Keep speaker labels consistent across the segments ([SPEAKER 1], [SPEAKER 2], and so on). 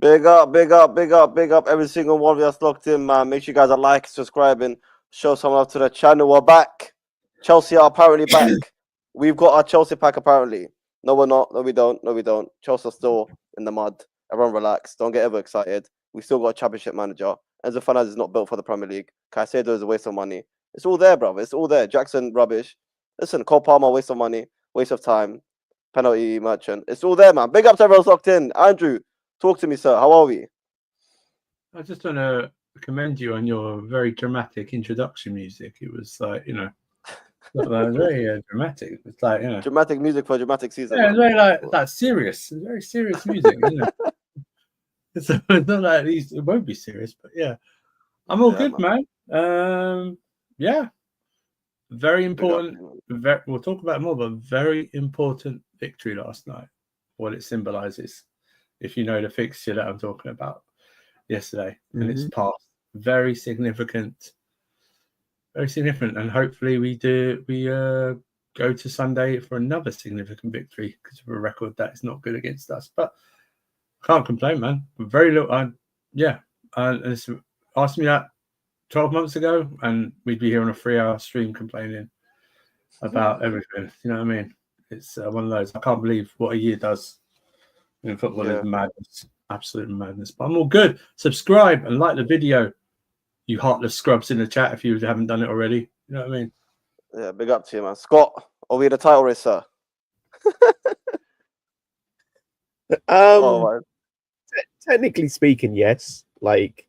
[SPEAKER 1] Big up, big up, big up, big up. Every single one of us locked in, man. Make sure you guys are liking, subscribing, show some love to the channel. We're back. Chelsea are apparently back. We've got our Chelsea pack apparently. No, we're not. No, we don't. No, we don't. Chelsea are still in the mud. Everyone relax. Don't get overexcited. We still got a championship manager. Enzo Fernandez is not built for the Premier League. Caicedo is a waste of money. It's all there, brother. It's all there. Jackson, rubbish. Listen, Cole Palmer, waste of money, waste of time. Penalty merchant. It's all there, man. Big up to everyone locked in. Andrew, talk to me, sir. How are we?
[SPEAKER 2] I just want to commend you on your very dramatic introduction music. It was like, very dramatic. It's like,
[SPEAKER 1] dramatic music for a dramatic season.
[SPEAKER 2] Yeah, it's very like serious. It's very serious music, isn't it? It's not like these. It won't be serious, but yeah, I'm all good, man. Yeah, very important. We'll talk about it more, but very important victory last night. What it symbolizes, if you know the fixture that I'm talking about yesterday, and it's past. Very significant, and hopefully we go to Sunday for another significant victory because of a record that is not good against us. But can't complain, man. Very little. And asked me that 12 months ago, and we'd be here on a 3-hour stream complaining about everything. You know what I mean? It's one of those. I can't believe what a year does in football. Is madness, absolute madness. But I'm all good. Subscribe and like the video, you heartless scrubs in the chat if you haven't done it already. You know what I mean?
[SPEAKER 1] Yeah, big up to you, man. Scott, are we in the title race, sir?
[SPEAKER 3] Technically speaking, yes. Like,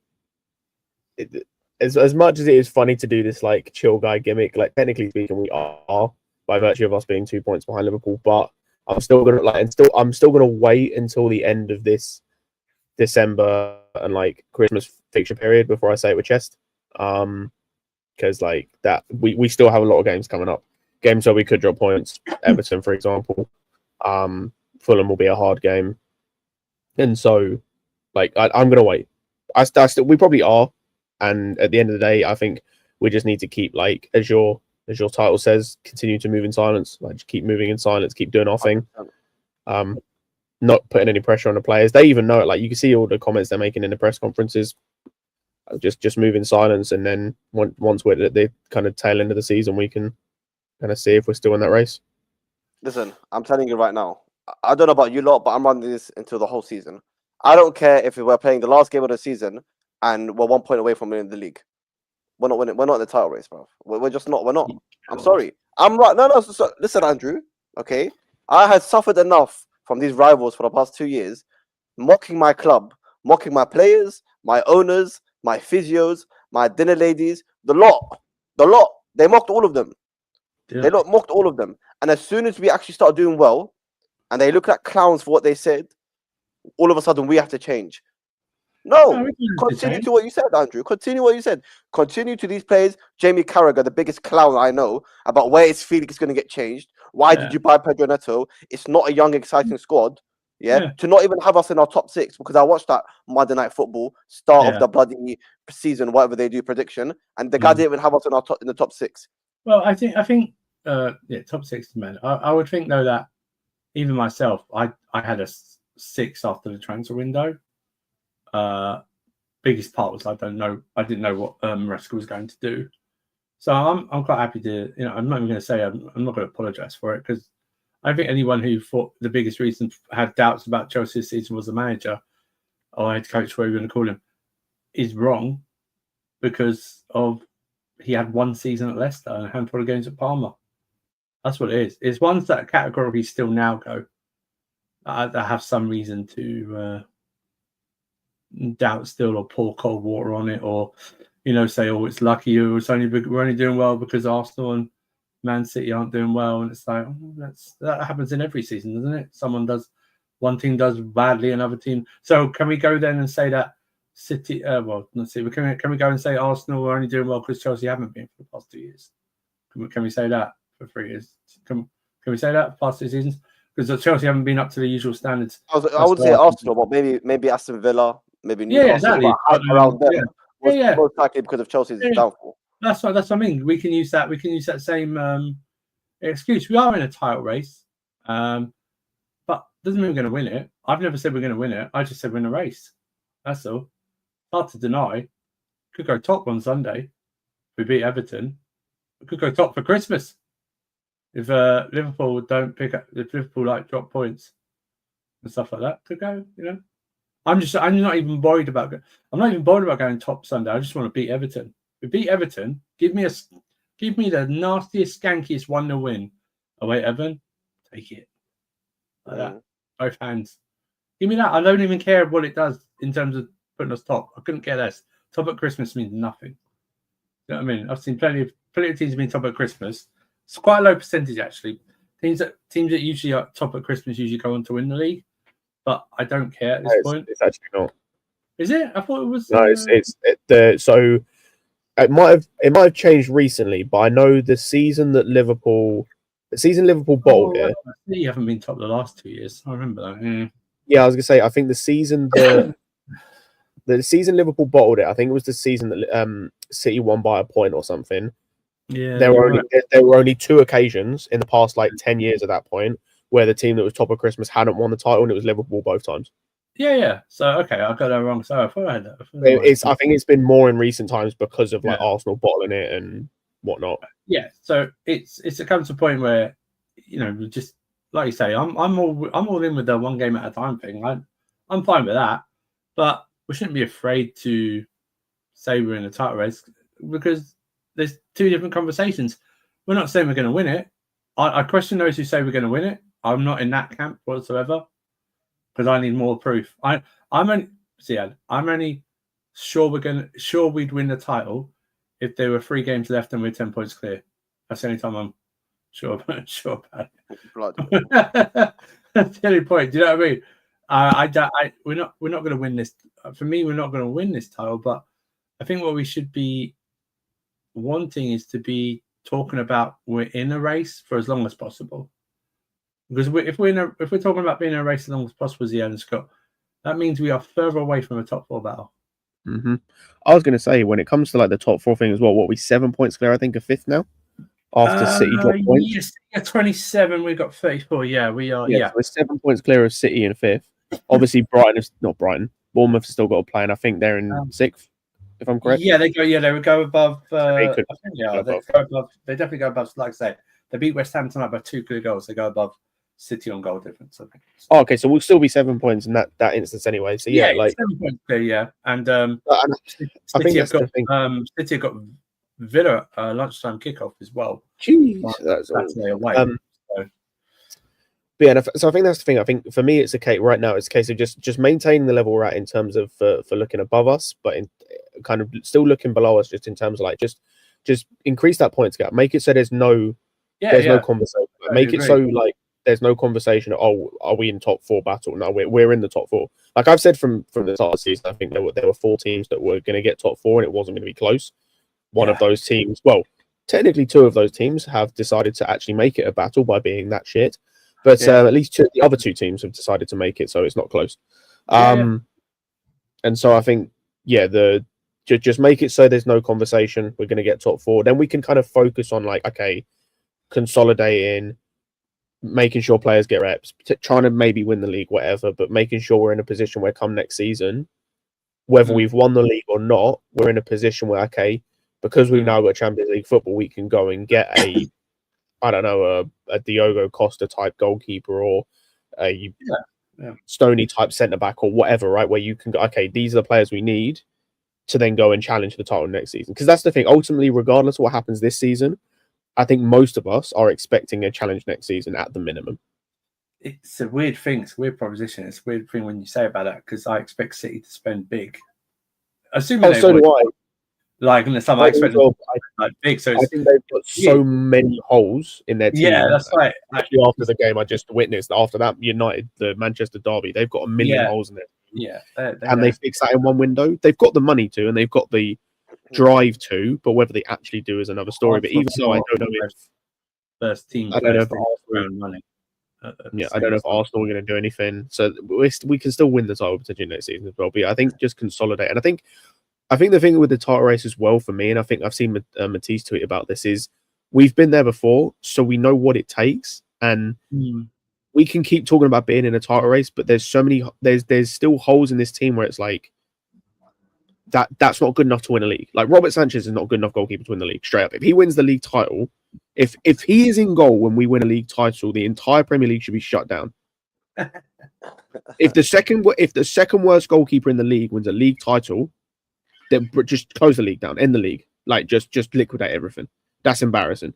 [SPEAKER 3] as much as it is funny to do this like chill guy gimmick, like technically speaking, we are by virtue of us being 2 points behind Liverpool. But I'm still gonna wait until the end of this December and like Christmas fixture period before I say it with chest. Because like that, we still have a lot of games coming up. Games where we could drop points. Everton, for example. Fulham will be a hard game, and so like I'm gonna wait. We probably are, and at the end of the day, I think we just need to keep like as your title says, continue to move in silence. Like just keep moving in silence, keep doing our thing. Not putting any pressure on the players. They even know it. Like you can see all the comments they're making in the press conferences. Just move in silence, and then once we're at the kind of tail end of the season, we can kind of see if we're still in that race.
[SPEAKER 1] Listen, I'm telling you right now. I don't know about you lot, but I'm running this until the whole season. I don't care if we're playing the last game of the season and we're 1 point away from winning the league. We're not winning. We're not in the title race, bro. We're just not. We're not. I'm sorry. I'm right. No. So, listen, Andrew. Okay, I had suffered enough from these rivals for the past 2 years, mocking my club, mocking my players, my owners, my physios, my dinner ladies, the lot. They mocked all of them. Yeah. They mocked all of them. And as soon as we actually start doing well, and they look like clowns for what they said, all of a sudden we have to change. No, continue to what you said, Andrew. Continue what you said. Continue to these players. Jamie Carragher, the biggest clown I know, about where is Felix going to get changed. Why did you buy Pedro Neto? It's not a young, exciting squad. Yeah, to not even have us in our top 6, because I watched that Monday Night Football start of the bloody season, whatever they do prediction, and the guy didn't even have us in the top 6.
[SPEAKER 2] Well, I think top 6, man. I would think though that even myself, I had a 6 after the transfer window. Biggest part was I didn't know what Maresca was going to do. So I'm quite happy to, I'm not even going to say I'm not going to apologise for it, because I think anyone who thought the biggest reason had doubts about Chelsea's season was the manager or head coach, whatever you want to call him, is wrong, because he had 1 season at Leicester and a handful of games at Parma. That's what it is. It's ones that categorically still now go that have some reason to doubt still, or pour cold water on it, or say, oh, it's lucky, or we're only doing well because Arsenal and Man City aren't doing well. And it's like, that happens in every season, doesn't it? One team does badly, another team. So can we go then and say that City? Let's see. Can we go and say Arsenal are only doing well because Chelsea haven't been for the past 2 years? Can we say that for 3 years? Can we say that for the past 2 seasons? Because Chelsea haven't been up to the usual standards.
[SPEAKER 1] I would say Arsenal, but maybe Aston Villa, maybe Newcastle,
[SPEAKER 2] exactly.
[SPEAKER 1] Around them. Most likely because of Chelsea's downfall.
[SPEAKER 2] That's what I mean. We can use that. We can use that same excuse. We are in a title race, but doesn't mean we're going to win it. I've never said we're going to win it. I just said we're in a race. That's all. Hard to deny. Could go top on Sunday. If we beat Everton. We could go top for Christmas. If Liverpool don't pick up, if Liverpool like drop points and stuff like that, could go. I'm not even worried about. I'm not even bothered about going top Sunday. I just want to beat Everton. If we beat Everton, give me the nastiest, skankiest 1-0 win away at Everton. Take it like that, both hands. Give me that. I don't even care what it does in terms of putting us top. I couldn't care less. Top at Christmas means nothing. You know what I mean? I've seen plenty of teams being top at Christmas. It's quite a low percentage actually. Teams that usually are top at Christmas usually go on to win the league. But I don't care at this point.
[SPEAKER 3] It's actually not.
[SPEAKER 2] Is it? I thought it was.
[SPEAKER 3] No, so it might have changed recently, but I know the season Liverpool bottled it.
[SPEAKER 2] You haven't been top the last 2 years. I remember that.
[SPEAKER 3] Yeah, I was gonna say. I think the season the season Liverpool bottled it. I think it was the season that City won by a point or something.
[SPEAKER 2] Yeah,
[SPEAKER 3] there were only 2 occasions in the past 10 years at that point where the team that was top of Christmas hadn't won the title, and it was Liverpool both times.
[SPEAKER 2] Yeah. So okay, I got that wrong. So I thought I had that.
[SPEAKER 3] I think it's been more in recent times because of Arsenal bottling it and whatnot.
[SPEAKER 2] Yeah. So it comes to a point where just like you say, I'm all in with the one game at a time thing. I'm fine with that, but we shouldn't be afraid to say we're in a title race because there's 2 different conversations. We're not saying we're going to win it. I question those who say we're going to win it. I'm not in that camp whatsoever because I need more proof. I'm only sure we'd win the title if there were 3 games left and we're 10 points clear. That's the only time I'm sure about it. That's the only point. Do you know what I mean? We're not going to win this. For me, we're not going to win this title. But I think what we should be wanting is to be talking about we're in a race for as long as possible. Because if we're talking about being in a race as long as possible, Ziad and Scott, that means we are further away from a top 4 battle.
[SPEAKER 3] Mm-hmm. I was going to say, when it comes to the top 4 thing as well, what we 7 points clear? I think of 5th now. After City drop points,
[SPEAKER 2] yes, 27. We've got 34. Yeah, we are. Yeah,
[SPEAKER 3] so we're 7 points clear of City in 5th. Obviously, Bournemouth has still got to play, and I think they're in 6th. If I'm correct.
[SPEAKER 2] Yeah, they go. Yeah, they would go above.
[SPEAKER 3] They
[SPEAKER 2] go above. They definitely go above. Like I say, they beat West Ham tonight by 2 clear goals. They go above City on goal difference. I think.
[SPEAKER 3] Oh, okay, so we'll still be 7 points in that instance anyway. So yeah
[SPEAKER 2] 7 points clear. Yeah, and
[SPEAKER 3] I think
[SPEAKER 2] City have got Villa lunchtime kickoff as well.
[SPEAKER 3] Jeez, that's
[SPEAKER 2] away.
[SPEAKER 3] But yeah, so I think that's the thing. I think for me, it's a case right now. It's a case of just maintaining the level we're at in terms of for looking above us, but in kind of still looking below us, just in terms of just increase that points gap. Make it so there's no conversation. Make it so there's no conversation. Oh, are we in top 4 battle? No, we're in the top 4. Like I've said from the start of the season, I think there were 4 teams that were going to get top 4, and it wasn't going to be close. One of those teams, well, technically 2 of those teams have decided to actually make it a battle by being that shit. But at least the other 2 teams have decided to make it, so it's not close. And so I think, just make it so there's no conversation. We're going to get top 4. Then we can kind of focus on consolidating, making sure players get reps, trying to maybe win the league, whatever, but making sure we're in a position where come next season, whether we've won the league or not, we're in a position where, because we've now got Champions League football, we can go and get a Diogo Costa type goalkeeper or a Stoney type centre back or whatever, right? Where you can go, these are the players we need to then go and challenge the title next season. Because that's the thing. Ultimately, regardless of what happens this season, I think most of us are expecting a challenge next season at the minimum.
[SPEAKER 2] It's a weird thing. It's a weird proposition. It's a weird thing when you say about that because I expect City to spend big. Assuming
[SPEAKER 3] so do I.
[SPEAKER 2] In the summer, I expect them big. So
[SPEAKER 3] I think they've got so many holes in their team.
[SPEAKER 2] Yeah, that's right.
[SPEAKER 3] Actually, after the game I just witnessed, after that the Manchester derby, they've got a million holes in there.
[SPEAKER 2] Yeah,
[SPEAKER 3] and they fix that in one window. They've got the money to, and they've got the drive to, but whether they actually do is another story. But even so, I don't know if
[SPEAKER 2] first team.
[SPEAKER 3] I don't know if
[SPEAKER 2] Arsenal money.
[SPEAKER 3] I don't know if Arsenal are going to do anything. So we can still win the title potentially next season as well. But I think just consolidate, and I think the thing with the title race as well for me, and I think I've seen Matisse tweet about this, is we've been there before, so we know what it takes, and we can keep talking about being in a title race, but there's so many, there's still holes in this team where it's like that's not good enough to win a league. Like Robert Sanchez is not a good enough goalkeeper to win the league. Straight up, if he wins the league title, if he is in goal when we win a league title, the entire Premier League should be shut down. If the second worst goalkeeper in the league wins a league title, then just close the league down, end the league, like just liquidate everything. That's embarrassing.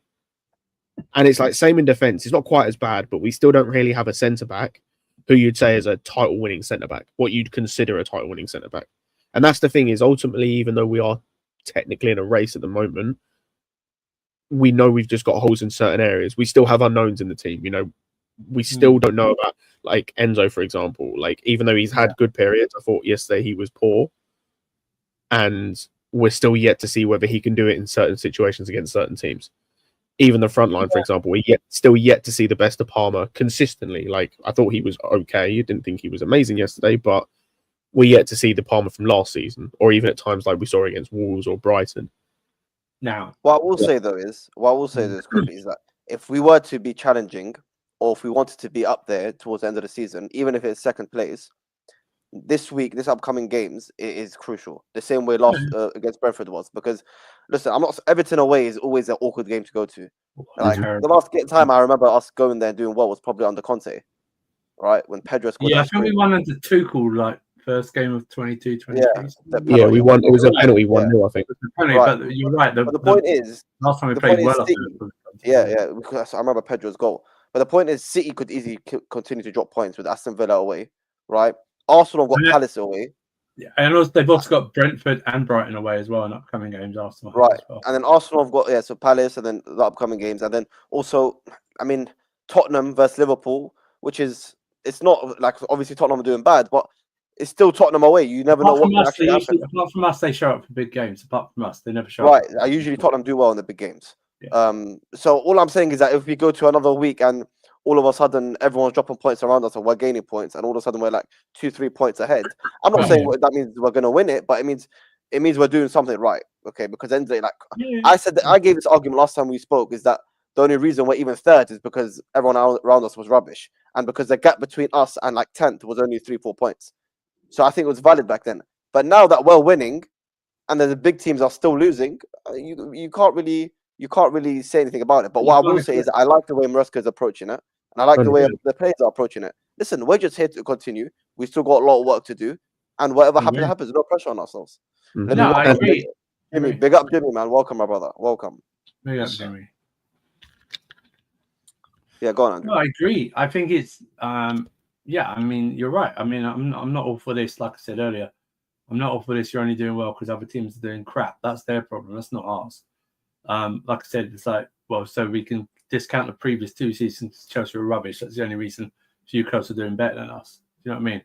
[SPEAKER 3] And it's like same in defense. It's not quite as bad, but we still don't really have a centre back who you'd say is a title winning centre back. What you'd consider a title winning centre back. And that's the thing is ultimately, even though we are technically in a race at the moment, we know we've just got holes in certain areas. We still have unknowns in the team. You know, we still don't know about like Enzo, for example. Like even though he's had good periods, I thought yesterday he was poor, and we're still yet to see whether he can do it in certain situations against certain teams. Even the front line, for example, we're still yet to see the best of Palmer consistently. Like I thought he was okay. You didn't think he was amazing yesterday, but we're yet to see the Palmer from last season, or even at times like we saw against Wolves or Brighton.
[SPEAKER 2] Now,
[SPEAKER 1] what I will say quickly is that if we were to be challenging, or if we wanted to be up there towards the end of the season, even if it's second place, this upcoming games, it is crucial. The same way last against Brenford was, because listen, Everton away is always an awkward game to go to. Like the last time I remember us going there and doing well was probably under Conte, right? When Pedro scored.
[SPEAKER 2] Yeah, I think we won under Tuchel, like first game of 22-23.
[SPEAKER 3] Yeah, we won. It was a penalty 1-0, I think.
[SPEAKER 2] Penalty,
[SPEAKER 1] right.
[SPEAKER 2] But you're right.
[SPEAKER 1] But the point is,
[SPEAKER 2] last time we played well.
[SPEAKER 1] because I remember Pedro's goal. But the point is, City could easily continue to drop points with Aston Villa away, right? Arsenal have got Palace away.
[SPEAKER 2] Yeah, and also they've also got Brentford and Brighton away as well in upcoming games. Arsenal,
[SPEAKER 1] right?
[SPEAKER 2] Well.
[SPEAKER 1] And then Arsenal have got so Palace, and then the upcoming games, and then also, I mean, Tottenham versus Liverpool, which is it's not like obviously Tottenham are doing bad, but it's still Tottenham away. You never know what can actually happen.
[SPEAKER 2] Apart from us, they show up for big games. Apart from us, they never show up.
[SPEAKER 1] Right. I usually Tottenham do well in the big games. Yeah. So all I'm saying is that if we go to another week and all of a sudden everyone's dropping points around us and we're gaining points, and all of a sudden we're like 2-3 points ahead, I'm not saying that means we're going to win it, but it means we're doing something right. Okay, because then I said that I gave this argument last time we spoke, is that the only reason we're even third is because everyone around us was rubbish, and because the gap between us and like 10th was only 3-4 points. So I think it was valid back then. But now that we're winning and the big teams are still losing, you can't really say anything about it. But what I will say is I like the way Maresca is approaching it, and I like the way the players are approaching it. Listen, we're just here to continue. We still got a lot of work to do, and whatever happens, no pressure on ourselves.
[SPEAKER 2] No, I agree.
[SPEAKER 1] Jimmy, big up Jimmy, man. Welcome, my brother. Welcome.
[SPEAKER 2] Big up, Jimmy.
[SPEAKER 1] Yeah, go on, Andrew.
[SPEAKER 2] No, I agree. I think it's yeah, I mean, you're right. I mean, I'm not all for this. Like I said earlier, I'm not all for this. You're only doing well because other teams are doing crap. That's their problem. That's not ours. Like I said, it's like, well, so we can discount the previous 2 seasons. Chelsea were rubbish. That's the only reason few clubs are doing better than us. Do you know what I mean?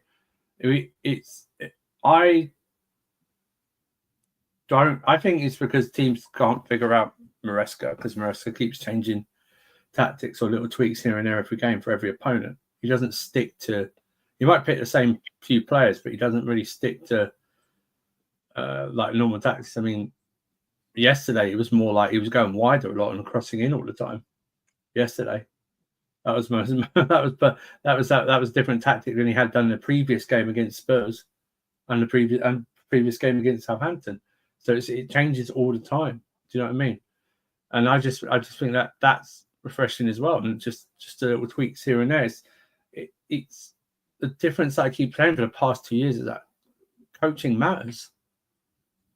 [SPEAKER 2] I think it's because teams can't figure out Maresca, because Maresca keeps changing tactics or little tweaks here and there every game for every opponent. He doesn't stick to. He might pick the same few players, but he doesn't really stick to like normal tactics. I mean, yesterday it was more like he was going wider a lot and crossing in all the time. Yesterday, that was different tactic than he had done in the previous game against Spurs and the previous game against Southampton. So it changes all the time. Do you know what I mean? And I just think that that's refreshing as well. And just a little tweaks here and there. It's the difference that I keep saying for the past 2 years is that coaching matters.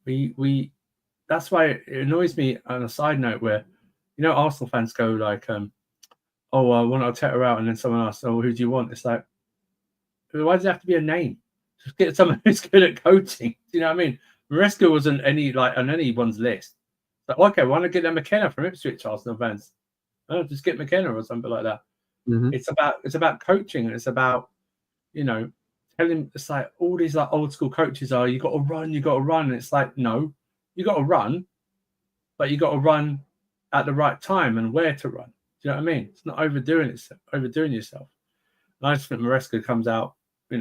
[SPEAKER 2] That's why it annoys me on a side note where, Arsenal fans go like, I want Arteta out, and then someone asks, who do you want? It's like, why does it have to be a name? Just get someone who's good at coaching. Do you know what I mean? Maresca wasn't on anyone's list. Like, okay, why not get them McKenna from Ipswich, Arsenal fans? Just get McKenna or something like that. Mm-hmm. It's about coaching, and it's about, telling. It's like all these like old school coaches are, you got to run. And it's like, no, you got to run, but you got to run at the right time and where to run. Do you know what I mean? It's not overdoing yourself. And I just think Maresca comes out, with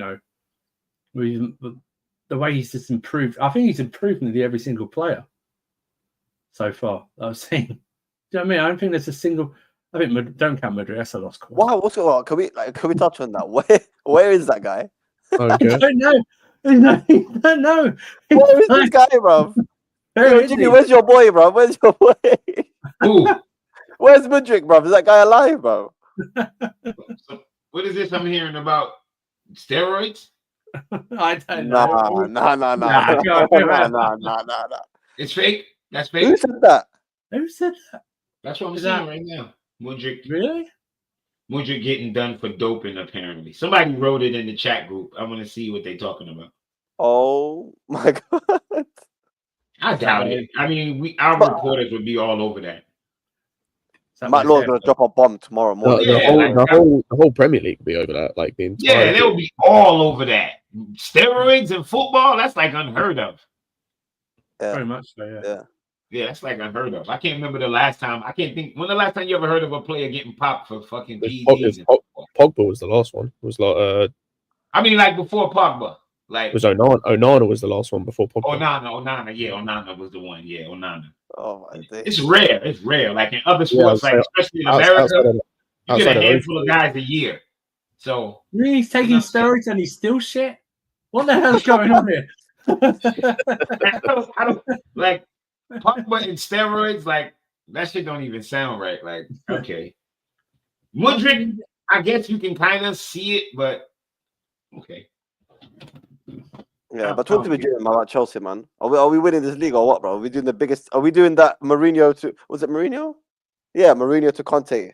[SPEAKER 2] the way he's just improved. I think he's improved nearly every single player so far that I've seen. Do you know what I mean? I don't think there's a single. I think don't count Madrid. That's a lost cause.
[SPEAKER 1] Wow, what's going on? Can we touch on that? Where is that guy?
[SPEAKER 2] Okay. I don't know. No.
[SPEAKER 1] Where is this guy, bro? Yo, Jimmy, where's your boy, bro? Where's your boy?
[SPEAKER 4] Ooh.
[SPEAKER 1] Where's Mudrick, bro? Is that guy alive, bro?
[SPEAKER 4] So, what is this I'm hearing about? Steroids?
[SPEAKER 2] I don't know.
[SPEAKER 1] Nah.
[SPEAKER 4] It's fake? That's
[SPEAKER 1] Who
[SPEAKER 4] fake?
[SPEAKER 1] said that?
[SPEAKER 2] Who said that?
[SPEAKER 4] That's what I'm
[SPEAKER 2] Is
[SPEAKER 4] seeing
[SPEAKER 2] that-
[SPEAKER 4] right now. Mudrick
[SPEAKER 2] Really?
[SPEAKER 4] getting done for doping, apparently. Somebody wrote it in the chat group. I want to see what they're talking about.
[SPEAKER 1] Oh my god.
[SPEAKER 4] I doubt it. I mean, our
[SPEAKER 1] But-
[SPEAKER 4] reporters would be all over that.
[SPEAKER 1] Matt Law's gonna drop a bomb tomorrow morning.
[SPEAKER 4] Yeah,
[SPEAKER 3] the whole Premier League will be over that. Like the entire.
[SPEAKER 4] Yeah, they'll be all over that. Steroids and football, that's like unheard of.
[SPEAKER 2] Very much so, yeah.
[SPEAKER 4] Yeah, that's like unheard of. I can't remember the last time. I can't think when the last time you ever heard of a player getting popped for fucking PEDs.
[SPEAKER 3] Pogba was the last one. It was like
[SPEAKER 4] I mean, like before Pogba. Like
[SPEAKER 3] it was Onana. Onana was the last one before Pogba.
[SPEAKER 4] Onana. Yeah, Onana was the one. Yeah, Onana.
[SPEAKER 1] Oh my days.
[SPEAKER 4] It's rare. It's rare. Like in other sports, like especially in America, you get a handful of guys a year. So
[SPEAKER 2] really, he's taking steroids and he's still shit. What the hell's going on here?
[SPEAKER 4] I don't like Pogba and steroids. Like that shit don't even sound right. Like okay, Mudrick. I guess you can kind of see it, but okay.
[SPEAKER 1] Yeah, but talk to me, Jim, about Chelsea, man. Are we winning this league or what, bro? Are we doing the biggest? Are we doing that Mourinho to? Was it Mourinho? Yeah, Mourinho to Conte.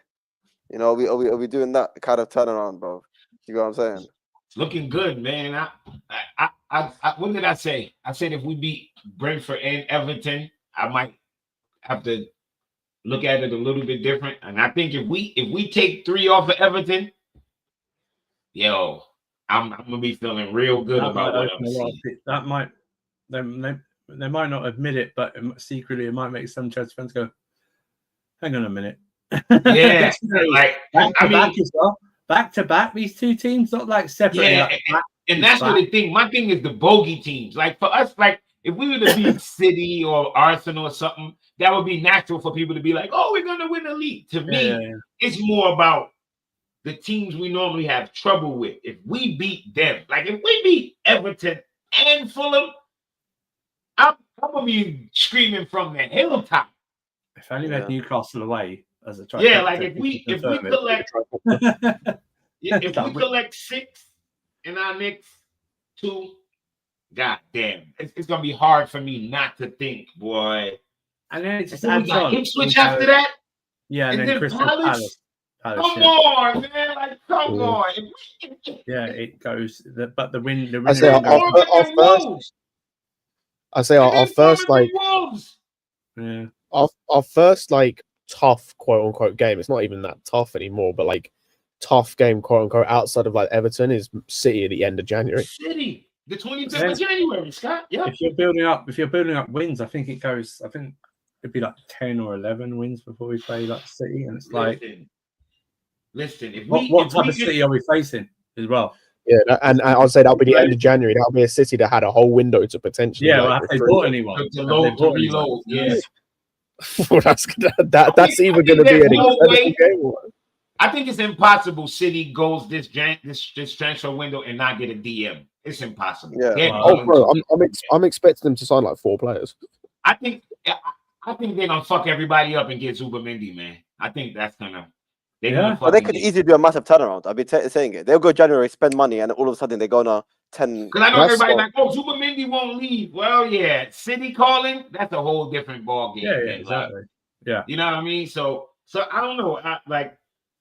[SPEAKER 1] You know, are we doing that kind of turnaround, bro? You know what I'm saying?
[SPEAKER 4] It's looking good, man. I what did I say? I said if we beat Brentford and Everton, I might have to look at it a little bit different. And I think if we take 3 off of Everton, yo. I'm gonna be feeling real good about what I'm seeing.
[SPEAKER 2] That might they might not admit it, but secretly it might make some Chelsea fans go, "Hang on a minute."
[SPEAKER 4] Yeah, like
[SPEAKER 2] back as well. Back to back, these two teams, not like separate.
[SPEAKER 4] Yeah, and that's what the thing. My thing is the bogey teams. Like for us, like if we were to beat City or Arsenal or something, that would be natural for people to be like, "Oh, we're gonna win the league." To me, it's more about the teams we normally have trouble with. If we beat them, like if we beat Everton and Fulham, I'm gonna be screaming from the hilltop.
[SPEAKER 2] If only we had Newcastle away as a
[SPEAKER 4] trifecta. Yeah, like if we collect 6 in our next 2, god damn, it's gonna be hard for me not to think, boy.
[SPEAKER 2] And then it's just
[SPEAKER 4] Ipswich after that.
[SPEAKER 2] Yeah, and then Crystal Palace.
[SPEAKER 4] Come on, man! Like, come on!
[SPEAKER 2] Yeah, it goes. But the win.
[SPEAKER 3] I say our first like.
[SPEAKER 2] Yeah.
[SPEAKER 3] Our first like tough quote unquote game. It's not even that tough anymore, but like tough game quote unquote outside of like Everton is City at the end of January.
[SPEAKER 4] City, the 25th of January, Scott. Yeah.
[SPEAKER 2] If you're building up wins, I think it'd be like 10 or 11 wins before we play like City, and it's like.
[SPEAKER 4] Listen,
[SPEAKER 2] what type of City are we facing as well?
[SPEAKER 3] Yeah, and I'll say that'll be the end of January. That'll be a City that had a whole window to potentially.
[SPEAKER 2] Yeah, well, if they bought anyone,
[SPEAKER 4] to reload. Yeah,
[SPEAKER 3] well, that's even going to be an incredible game.
[SPEAKER 4] I think it's impossible. City goes this transfer window and not get a DM. It's impossible.
[SPEAKER 3] Yeah. Bro, I'm expecting them to sign like 4 players.
[SPEAKER 4] I think they're gonna fuck everybody up and get Zubimendi, man. I think that's gonna.
[SPEAKER 1] But they could easily do a massive turnaround. I've been saying it. They'll go January, spend money, and all of a sudden they're gonna 10.
[SPEAKER 4] Because I know everybody's like, "Oh, Zubimendi won't leave." Well, yeah, City calling, that's a whole different ball game.
[SPEAKER 2] Yeah, exactly. Yeah,
[SPEAKER 4] you know what I mean. So I don't know.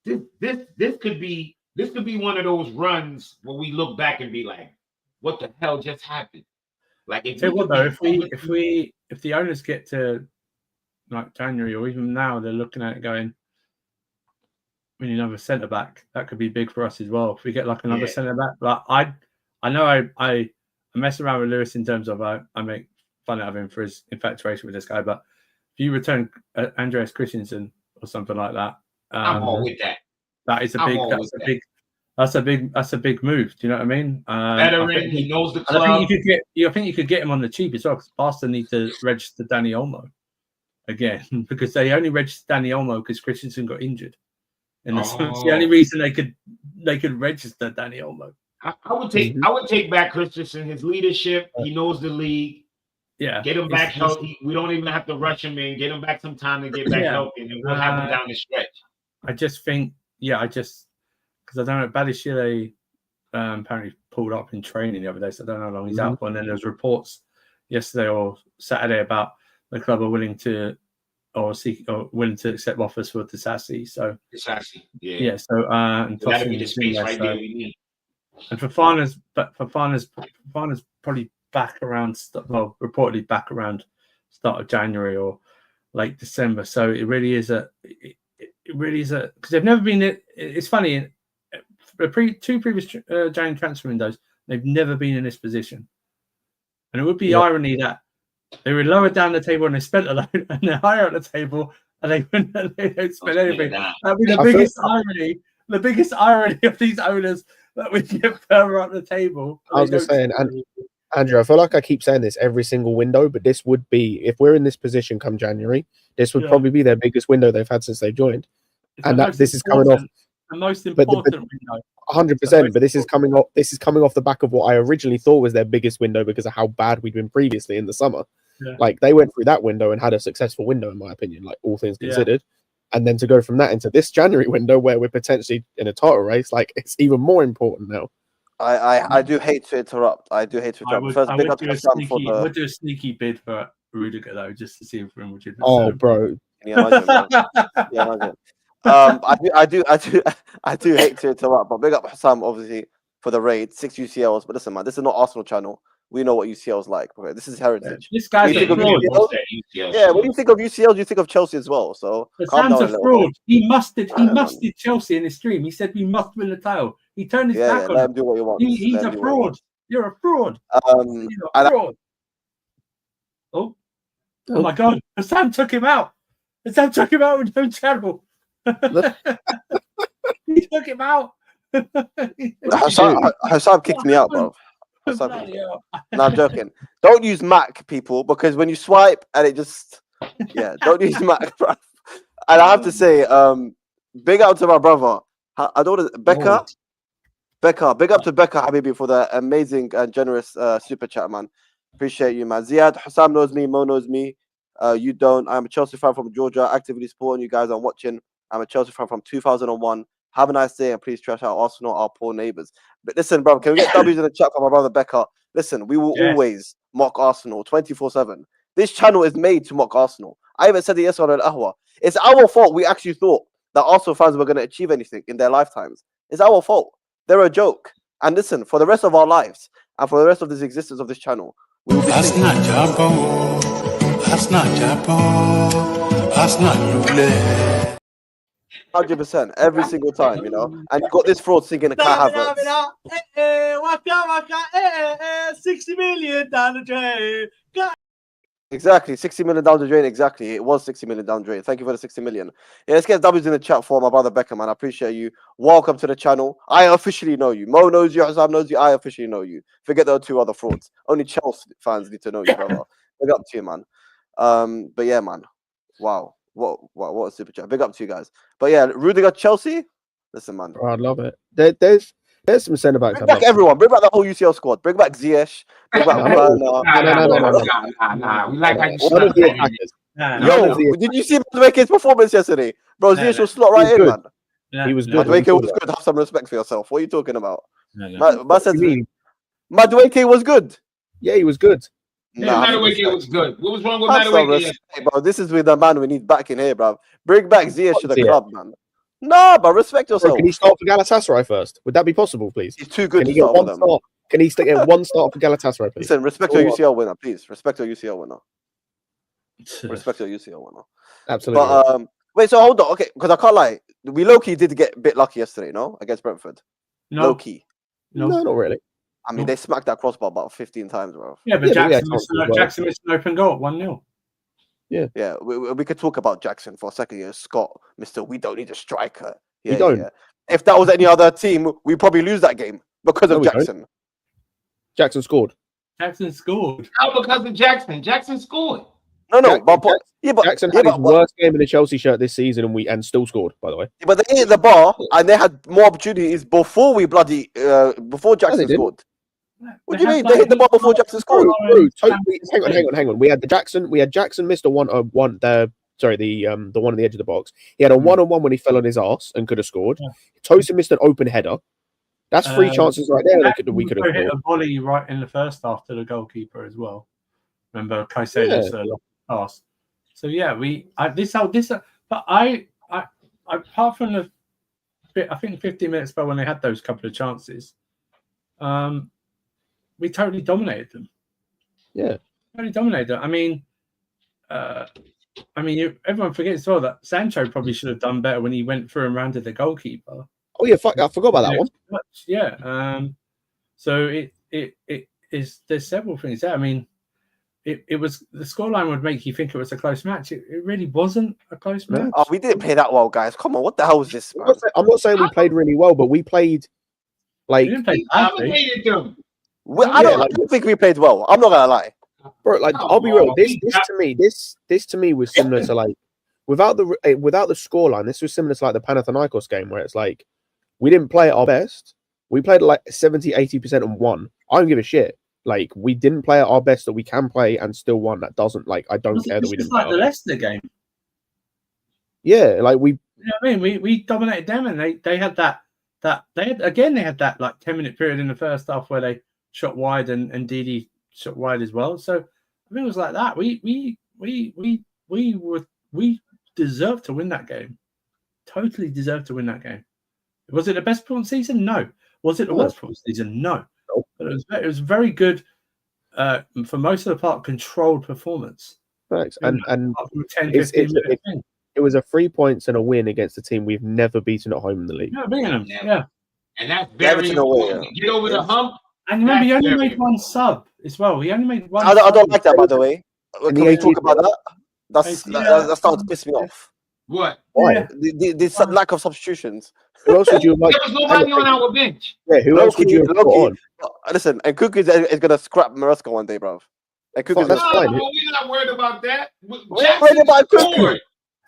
[SPEAKER 4] This could be one of those runs where we look back and be like, "What the hell just happened?" Like, if
[SPEAKER 2] the owners get to like January or even now, they're looking at it going, we need another centre back. That could be big for us as well. If we get like another centre back, like I know I mess around with Lewis in terms of I make fun of him for his infatuation with this guy, but if you return Andreas Christensen or something like that,
[SPEAKER 4] I'm all with that.
[SPEAKER 2] That is that's a big move. Do you know what I mean?
[SPEAKER 4] Veteran, he knows the club.
[SPEAKER 2] I think you could get him on the cheap as well, because Barca need to register Dani Olmo again, because they only registered Dani Olmo because Christensen got injured. And it's the only reason they could register Dani Olmo.
[SPEAKER 4] I would take back Christensen. His leadership. He knows the league.
[SPEAKER 2] Yeah.
[SPEAKER 4] Get him back healthy. We don't even have to rush him in. Get him back some time to get back healthy, and we'll have him down the stretch.
[SPEAKER 2] I just think, because I don't know, Badishile apparently pulled up in training the other day, so I don't know how long he's out for. And then there's reports yesterday or Saturday about the club are willing to accept offers for Disasi. So
[SPEAKER 4] Disasi,
[SPEAKER 2] So and
[SPEAKER 4] that'll be the space right there we need.
[SPEAKER 2] And for Fana's probably back around, reportedly back around start of January or late December. So it really is because they've never been. It's funny. Two previous January transfer windows, they've never been in this position, and it would be irony that they were lower down the table and they spent a lot, and they're higher at the table and they don't spend anything. That'd be the biggest irony. The biggest irony of these owners that we get further up the table.
[SPEAKER 3] I was just saying, and Andrew, I feel like I keep saying this every single window, but this would be, if we're in this position come January, this would probably be their biggest window they've had since they've joined. And this is coming off
[SPEAKER 2] the most important window.
[SPEAKER 3] 100%, but this is coming off the back of what I originally thought was their biggest window because of how bad we'd been previously in the summer.
[SPEAKER 2] Yeah.
[SPEAKER 3] Like they went through that window and had a successful window, in my opinion, like all things considered. And then to go from that into this January window where we're potentially in a title race, like it's even more important now.
[SPEAKER 1] I do hate to interrupt. I do hate to interrupt.
[SPEAKER 2] I would do a sneaky bid for Rudiger though, just to see if Real Madrid.
[SPEAKER 3] Oh, bro.
[SPEAKER 1] Yeah, imagine. I do hate to interrupt, but big up Sam obviously for the raid, 6 UCLs. But listen, man, this is not Arsenal channel. We know what UCL's like. Okay? This is heritage.
[SPEAKER 2] This guy's a fraud.
[SPEAKER 1] Yeah, when you think of UCL, you think of Chelsea as well. So
[SPEAKER 2] Sam's a fraud. He musted Chelsea in his stream. He said we must win the title. He turned his back on
[SPEAKER 1] let him do what he wants.
[SPEAKER 2] He's a fraud. You're a fraud.
[SPEAKER 1] You're a fraud.
[SPEAKER 2] Oh my God! Sam took him out. Sam took him out with no channel. He took him out.
[SPEAKER 1] Hassam kicked me out, bro. No, I'm joking. Don't use Mac, people, because when you swipe and it just don't use Mac, bro. And I have to say, big out to my brother. I don't know, Becca. Big up to Becca Habibi for the amazing and generous super chat, man. Appreciate you, man. Ziad, Hassam knows me, Mo knows me. You don't. I'm a Chelsea fan from Georgia, actively supporting you guys. I'm watching. I'm a Chelsea fan from 2001. Have a nice day and please trash out Arsenal, our poor neighbours. But listen, bro, can we get W's in the chat for my brother Becca? Listen, we will always mock Arsenal 24/7. This channel is made to mock Arsenal. I even said it yesterday on Al-Ahwa. It's our fault we actually thought that Arsenal fans were going to achieve anything in their lifetimes. It's our fault. They're a joke. And listen, for the rest of our lives and for the rest of this existence of this channel, we will be
[SPEAKER 5] That's not Jabon. That's not Jabon. That's not Lule.
[SPEAKER 1] 100% every single time, you know. And you got this fraud singing a Kai Havertz.
[SPEAKER 6] 60 million down the drain.
[SPEAKER 1] Exactly, 60 million down the drain. Exactly, it was 60 million down the drain. Thank you for the 60 million. Yeah, let's get W's in the chat for my brother Beckham, man. I appreciate you. Welcome to the channel. I officially know you. Mo knows you. Hassam knows you. I officially know you. Forget the 2 other frauds. Only Chelsea fans need to know you, brother. Big up to you, man. But yeah, man. Wow. What a super chat. Big up to you guys. But yeah, Rudiger Chelsea. Listen, man.
[SPEAKER 3] Oh, I love it. There's some centre backs.
[SPEAKER 1] Bring back everyone. Bring back the whole UCL squad. Bring back Ziyech. Bring back
[SPEAKER 3] No.
[SPEAKER 4] We like how you
[SPEAKER 3] One of the attackers.
[SPEAKER 1] Yo, did you see Madueke's performance yesterday? Bro, Ziyech will slot right in, man.
[SPEAKER 3] He was good.
[SPEAKER 1] Madueke was good. Have some respect for yourself. What are you talking about?
[SPEAKER 3] Madueke
[SPEAKER 1] was good.
[SPEAKER 3] Yeah, he was good.
[SPEAKER 4] Madueke was good. What was wrong with Madueke?
[SPEAKER 1] Bro, this is with the man we need back in here, bro. Bring back Ziyech to the club, man. No, but respect yourself.
[SPEAKER 3] Bro, can he start for Galatasaray first? Would that be possible, please?
[SPEAKER 1] He's too good
[SPEAKER 3] to
[SPEAKER 1] start for them.
[SPEAKER 3] Start? Can he get one start for Galatasaray, please?
[SPEAKER 1] Listen, respect your UCL winner, please. Respect your UCL winner. Respect your UCL winner.
[SPEAKER 3] Absolutely.
[SPEAKER 1] But wait, so hold on, okay, because I can't lie. We low-key did get a bit lucky yesterday, no? Against Brentford.
[SPEAKER 2] No.
[SPEAKER 1] Low-key.
[SPEAKER 3] No, not really.
[SPEAKER 1] I mean, they smacked that crossbar about 15 times, bro.
[SPEAKER 2] Yeah, but Jackson missed an open goal at 1-0.
[SPEAKER 1] Yeah, we could talk about Jackson for a second here. Scott, Mr. We don't need a striker.
[SPEAKER 3] We don't.
[SPEAKER 1] Yeah. If that was any other team, we probably lose that game because of Jackson.
[SPEAKER 3] Jackson scored.
[SPEAKER 2] Jackson scored.
[SPEAKER 4] How because of Jackson? Jackson scored.
[SPEAKER 1] No,
[SPEAKER 3] Jack-
[SPEAKER 1] but
[SPEAKER 3] Jackson had his worst game in a Chelsea shirt this season, and still scored. By the way,
[SPEAKER 1] but they hit the bar and they had more opportunities before before Jackson scored. What do you mean? They hit the bar before Jackson scored.
[SPEAKER 3] Hang on. We had Jackson missed the one on the one on the edge of the box. He had a 1-on-1 when he fell on his ass and could have scored.
[SPEAKER 2] Yeah.
[SPEAKER 3] Tosin missed an open header. That's 3 chances right there. We could have
[SPEAKER 2] hit
[SPEAKER 3] scored.
[SPEAKER 2] a volley right in the first half to the goalkeeper as well. Remember Caicedo's pass. So yeah, but I apart from the I think 15 minutes ago when they had those couple of chances, we totally dominated them.
[SPEAKER 3] Yeah,
[SPEAKER 2] totally dominated them. Everyone forgets as well that Sancho probably should have done better when he went through and rounded the goalkeeper.
[SPEAKER 3] Oh yeah, I forgot about that one.
[SPEAKER 2] Yeah. So it is. There's several things there. I mean, it was the scoreline would make you think it was a close match. It really wasn't a close match.
[SPEAKER 1] Oh, we didn't play that well, guys. Come on, what the hell is this, man?
[SPEAKER 3] I'm not saying we played really well, but we played like
[SPEAKER 2] We didn't play badly.
[SPEAKER 1] I don't think we played well. I'm not gonna lie.
[SPEAKER 3] Bro, like I'll be real. This to me was similar to like without the scoreline. This was similar to like the Panathinaikos game where it's like we didn't play at our best. We played like 70-80% and won. I don't give a shit. Like we didn't play at our best that we can play and still won. That doesn't like I don't care that we didn't.
[SPEAKER 2] Like the Leicester game.
[SPEAKER 3] Yeah, like we.
[SPEAKER 2] You know what I mean? We dominated them, and they had that they had that like 10-minute period in the first half where they shot wide and Didi shot wide as well. So I think it was like that. We deserved to win that game. Totally deserved to win that game. Was it the best performance season? No. Was it the worst performance season? No. But it was very good for most of the part, controlled performance.
[SPEAKER 3] Thanks. And
[SPEAKER 2] 10, 15 minutes.
[SPEAKER 3] It was a 3 points and a win against a team we've never beaten at home in the league.
[SPEAKER 2] Yeah, beating them. Yeah.
[SPEAKER 4] And that's very important. Get over the hump.
[SPEAKER 2] And remember, he only made one sub as well. He only made one.
[SPEAKER 1] I don't like that, by the way. Can we talk about that? That's starting to piss me off.
[SPEAKER 4] What?
[SPEAKER 3] Why?
[SPEAKER 1] The lack of substitutions.
[SPEAKER 3] Who else would you like?
[SPEAKER 4] There was nobody on our bench.
[SPEAKER 3] Yeah, who else would you have put on?
[SPEAKER 1] Listen, and Cuckoo is going to scrap Maresca one day, bro. And Cuckoo's
[SPEAKER 3] that's fine.
[SPEAKER 4] We're not worried about that.
[SPEAKER 1] We're worried about Cuckoo.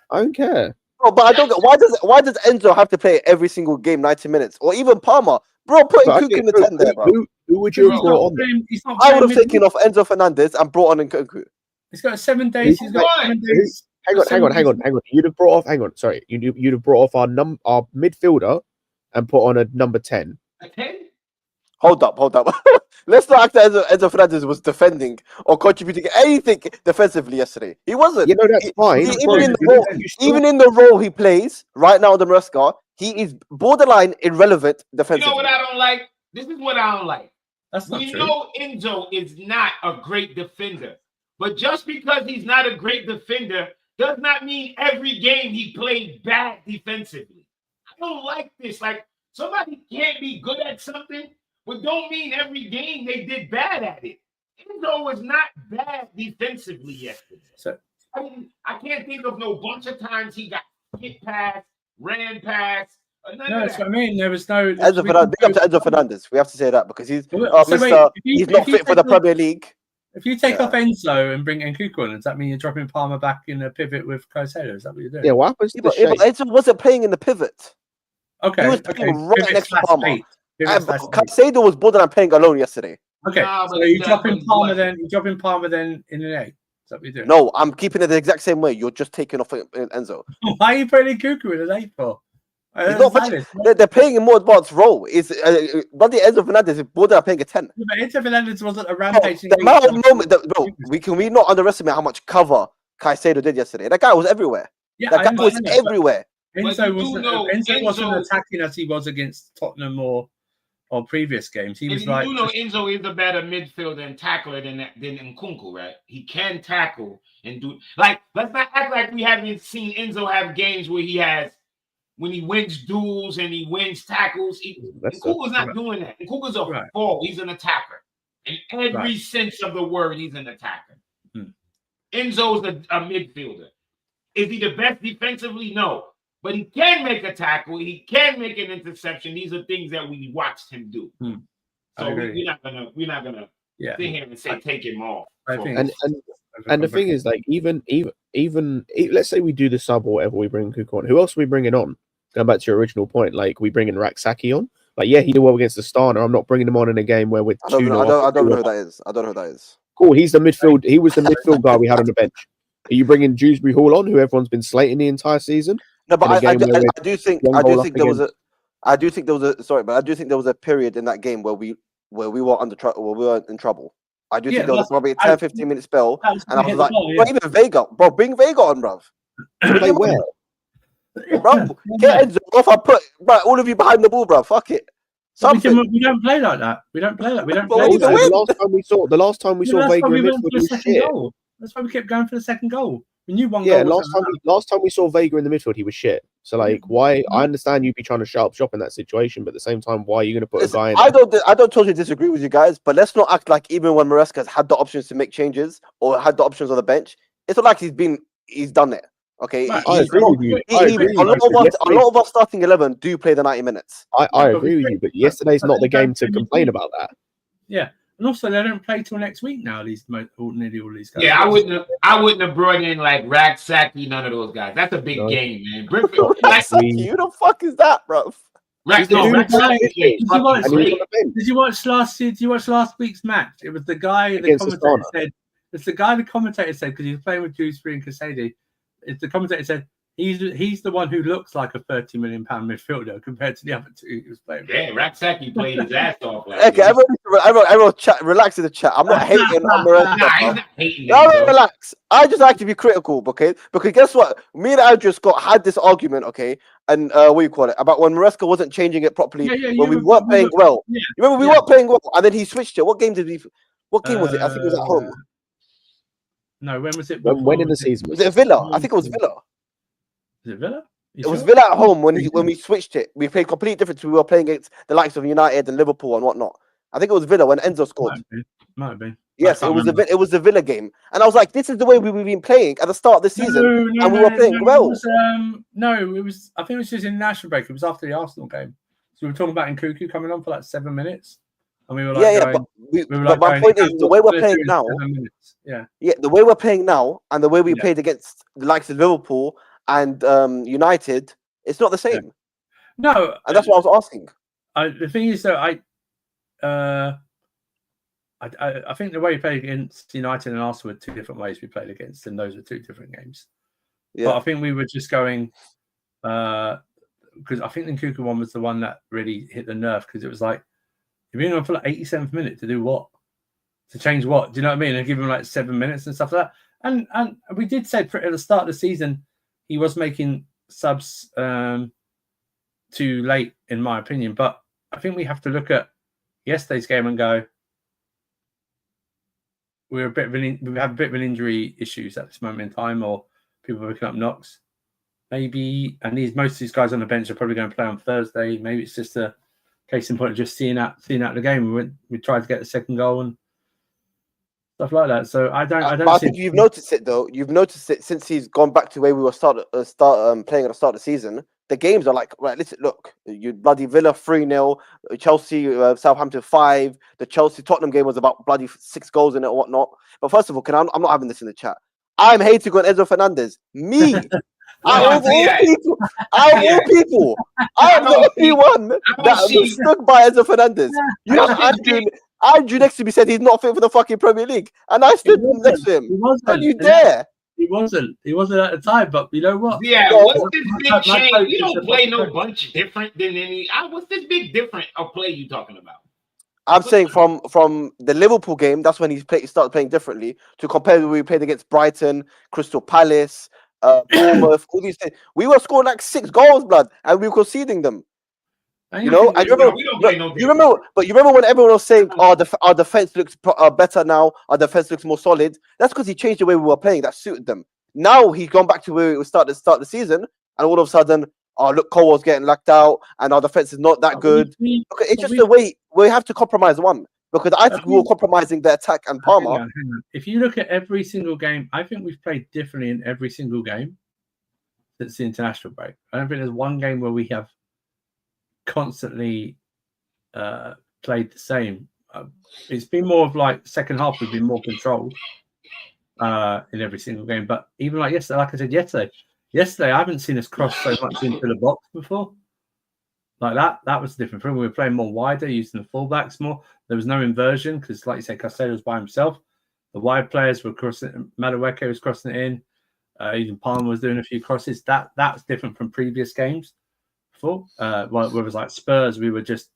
[SPEAKER 3] I don't care.
[SPEAKER 1] Oh, but I don't get why does Enzo have to play every single game 90 minutes? Or even Palmer? Bro, putting Cuckoo in the 10 there, bro.
[SPEAKER 3] Who would you have brought on?
[SPEAKER 1] I would have taken off Enzo Fernandez and brought on in Cuckoo.
[SPEAKER 2] He's got 7 days. He's got 7 days.
[SPEAKER 3] Hang on. You'd have brought off. Hang on. Sorry, you'd have brought off our midfielder and put on a number 10.
[SPEAKER 4] A 10?
[SPEAKER 1] Hold up. Let's not act that Enzo Fernandez was defending or contributing anything defensively yesterday. He wasn't.
[SPEAKER 3] You know that's fine.
[SPEAKER 1] Even in the role he plays right now, the Maresca, he is borderline irrelevant defensively.
[SPEAKER 4] You know what I don't like? This is what I don't like.
[SPEAKER 2] That's not true.
[SPEAKER 4] We know Enzo is not a great defender, but just because he's not a great defender does not mean every game he played bad defensively. I don't like this. Like, somebody can't be good at something, but don't mean every game they did bad at it. Enzo was not bad defensively yesterday. So, I can't think of no bunch of times he got hit past, ran past.
[SPEAKER 2] No, that's what I mean. There was no.
[SPEAKER 1] Big up to Enzo Fernandez. We have to say that because he's he's not fit for the Premier League.
[SPEAKER 2] If you take off Enzo and bring Nkunku on, does that mean you're dropping Palmer back in a pivot with Caicedo? Is that what you're doing?
[SPEAKER 3] Yeah, what happens to
[SPEAKER 1] Enzo wasn't playing in the pivot.
[SPEAKER 2] Okay.
[SPEAKER 1] He was playing right next to Palmer. Caicedo was borderline playing alone yesterday.
[SPEAKER 2] Okay, so you're dropping Palmer then. You're dropping Palmer then in an 8. Is that what you're doing?
[SPEAKER 1] No, I'm keeping it the exact same way. You're just taking off Enzo.
[SPEAKER 2] Why are you putting Nkunku in an 8 for?
[SPEAKER 1] They're playing a more advanced role. Bloody Enzo Fernandez is borderline playing a 10.
[SPEAKER 2] Yeah, but Enzo Fernandez wasn't a rampaging.
[SPEAKER 1] Bro, we not underestimate how much cover Caicedo did yesterday. That guy was everywhere.
[SPEAKER 2] Yeah,
[SPEAKER 1] that guy was everywhere.
[SPEAKER 2] Enzo wasn't attacking as he was against Tottenham or previous games. He was like.
[SPEAKER 4] You know, Enzo is a better midfielder and tackler than Nkunku, right? He can tackle and do like. Let's not act like we haven't seen Enzo have games where he has. When he wins duels and he wins tackles, Nkunku's not doing that. Nkunku's a ball. He's an attacker. In every sense of the word, he's an attacker. Enzo's a midfielder. Is he the best defensively? No. But he can make a tackle. He can make an interception. These are things that we watched him do. So we're not gonna sit here and say take him off.
[SPEAKER 3] And And the thing is, like, even let's say we do the sub or whatever, we bring Cuckoo on. Who else are we bringing on? Going back to your original point, like we bring in Raksaki on. Like, yeah, he did well against the Starner. I'm not bringing him on in a game where we're 2-0
[SPEAKER 1] I don't know who that is. I don't know who that is.
[SPEAKER 3] Cool. He's the midfield. He was the midfield guy we had on the bench. Are you bringing Dewsbury Hall on, who everyone's been slating the entire season?
[SPEAKER 1] No, but I do think there was a period in that game where we were in trouble. I do think there was probably a 10-15 minute spell, and I was like, not even Vega, bro, bring Vega on, bruv.
[SPEAKER 3] Play where?
[SPEAKER 1] Bro, get Enzo off. I put all of you behind the ball, bro. Fuck it.
[SPEAKER 2] We don't play like that. We don't play like we don't play.
[SPEAKER 3] The last time we saw Vega in midfield was shit.
[SPEAKER 2] Goal. That's why we kept going for the second goal. We knew one goal.
[SPEAKER 3] Yeah, last time we saw Vega in the midfield, he was shit. So like, why? I understand you'd be trying to sharp shop in that situation, but at the same time, why are you going to put a guy in?
[SPEAKER 1] I don't totally disagree with you guys, but let's not act like even when Maresca's had the options to make changes or had the options on the bench, it's not like he's done it. Okay,
[SPEAKER 3] I agree with you.
[SPEAKER 1] A lot of our starting 11 do play the 90 minutes.
[SPEAKER 3] I agree with you, but yesterday's not the game to complain about that.
[SPEAKER 2] Yeah, and also they don't play till next week now. Nearly all these guys.
[SPEAKER 4] Yeah, I wouldn't have brought in like Raksaki, none of those guys. That's a big game, man. Brentford,
[SPEAKER 1] who the fuck is that, bro?
[SPEAKER 2] Did you watch last week's match? It was the guy the commentator said. It's the guy the commentator said because he was playing with Dewsbury and Casady. The commentator said he's the one who looks like a £30 million midfielder compared to the other two he was playing.
[SPEAKER 4] Yeah, Raksaki played his ass off.
[SPEAKER 1] Okay, everyone chat, relax in the chat. I'm not hating on Maresca. No, relax. I just like to be critical, okay? Because guess what? Me and Andrew Scott had this argument, okay? And what do you call it? About when Maresca wasn't changing it properly when we weren't playing well. You remember we weren't playing well, and then he switched it. What game was it? I think it was at home.
[SPEAKER 2] No, when was it?
[SPEAKER 3] When in the season?
[SPEAKER 1] Was it Villa? I think it was Villa.
[SPEAKER 2] Was it Villa?
[SPEAKER 1] It was Villa at home when we switched it. We played completely different. We were playing against the likes of United and Liverpool and whatnot. I think it was Villa when Enzo scored.
[SPEAKER 2] Might have been.
[SPEAKER 1] Yes, it was the Villa game, and I was like, "This is the way we've been playing at the start of the season, and we were playing well."
[SPEAKER 2] It was. I think it was just in national break. It was after the Arsenal game. So we were talking about Nkuku coming on for like 7 minutes. And we were like,
[SPEAKER 1] but my point is the way we're playing now. The way we're playing now, and the way we played against the likes of Liverpool and United, it's not the same.
[SPEAKER 2] Yeah. No,
[SPEAKER 1] and that's what I was asking.
[SPEAKER 2] The thing is, though, I think the way we played against United and Arsenal were two different ways we played against, and those were two different games. Yeah. But I think we were just going because I think the Nkuku one was the one that really hit the nerve because it was like. You're being on for like 87th minute to do what? To change what? Do you know what I mean? And give him like 7 minutes and stuff like that. And we did say at the start of the season he was making subs too late, in my opinion. But I think we have to look at yesterday's game and go, we have a bit of an injury issues at this moment in time, or people are picking up knocks. Maybe, and most of these guys on the bench are probably going to play on Thursday. Maybe it's just a case in point of just seeing out the game. We tried to get the second goal and stuff like that. So I don't.
[SPEAKER 1] I think you've noticed it though. You've noticed it since he's gone back to the way we were playing at the start of the season. The games are like, right, listen, look, you bloody Villa 3-0, Chelsea, Southampton 5. The Chelsea Tottenham game was about bloody 6 goals in it or whatnot. But first of all, I'm not having this in the chat. I'm hating on Enzo Fernandez. Me. I am all people. I am the only one that stuck by Enzo Fernandez. You have Andrew next to me said he's not fit for the fucking Premier League, and I stood next to him. Don't you dare!
[SPEAKER 2] He wasn't at the time, but you know what?
[SPEAKER 4] Yeah, what's this big change? We don't play no bunch different than any. What's this big different of play you talking about?
[SPEAKER 1] I'm saying from the Liverpool game, that's when he started playing differently. To compare when we played against Brighton, Crystal Palace. Bournemouth, all these things. We were scoring like 6 goals, blood, and we were conceding them. You know, I remember. You remember when everyone was saying, "Oh, our defense looks better now. Our defense looks more solid." That's because he changed the way we were playing. That suited them. Now he's gone back to where we started the season, and all of a sudden, look, Cole's getting lacked out, and our defense is not that good. It's just the way we have to compromise one. Because I think we were compromising the attack and Palmer.
[SPEAKER 2] Hang on. If you look at every single game, I think we've played differently in every single game since the international break. I don't think there's one game where we have constantly played the same. It's been more of like second half, we've been more controlled. in every single game. But even like yesterday, like I said yesterday, I haven't seen us cross so much into the box before. Like that was different from we were playing more wider, using the fullbacks more. There was no inversion because, like you said, Castell was by himself. The wide players were crossing. Madueke was crossing it in. Even Palmer was doing a few crosses. That's different from previous games before. Where it was like Spurs, we were just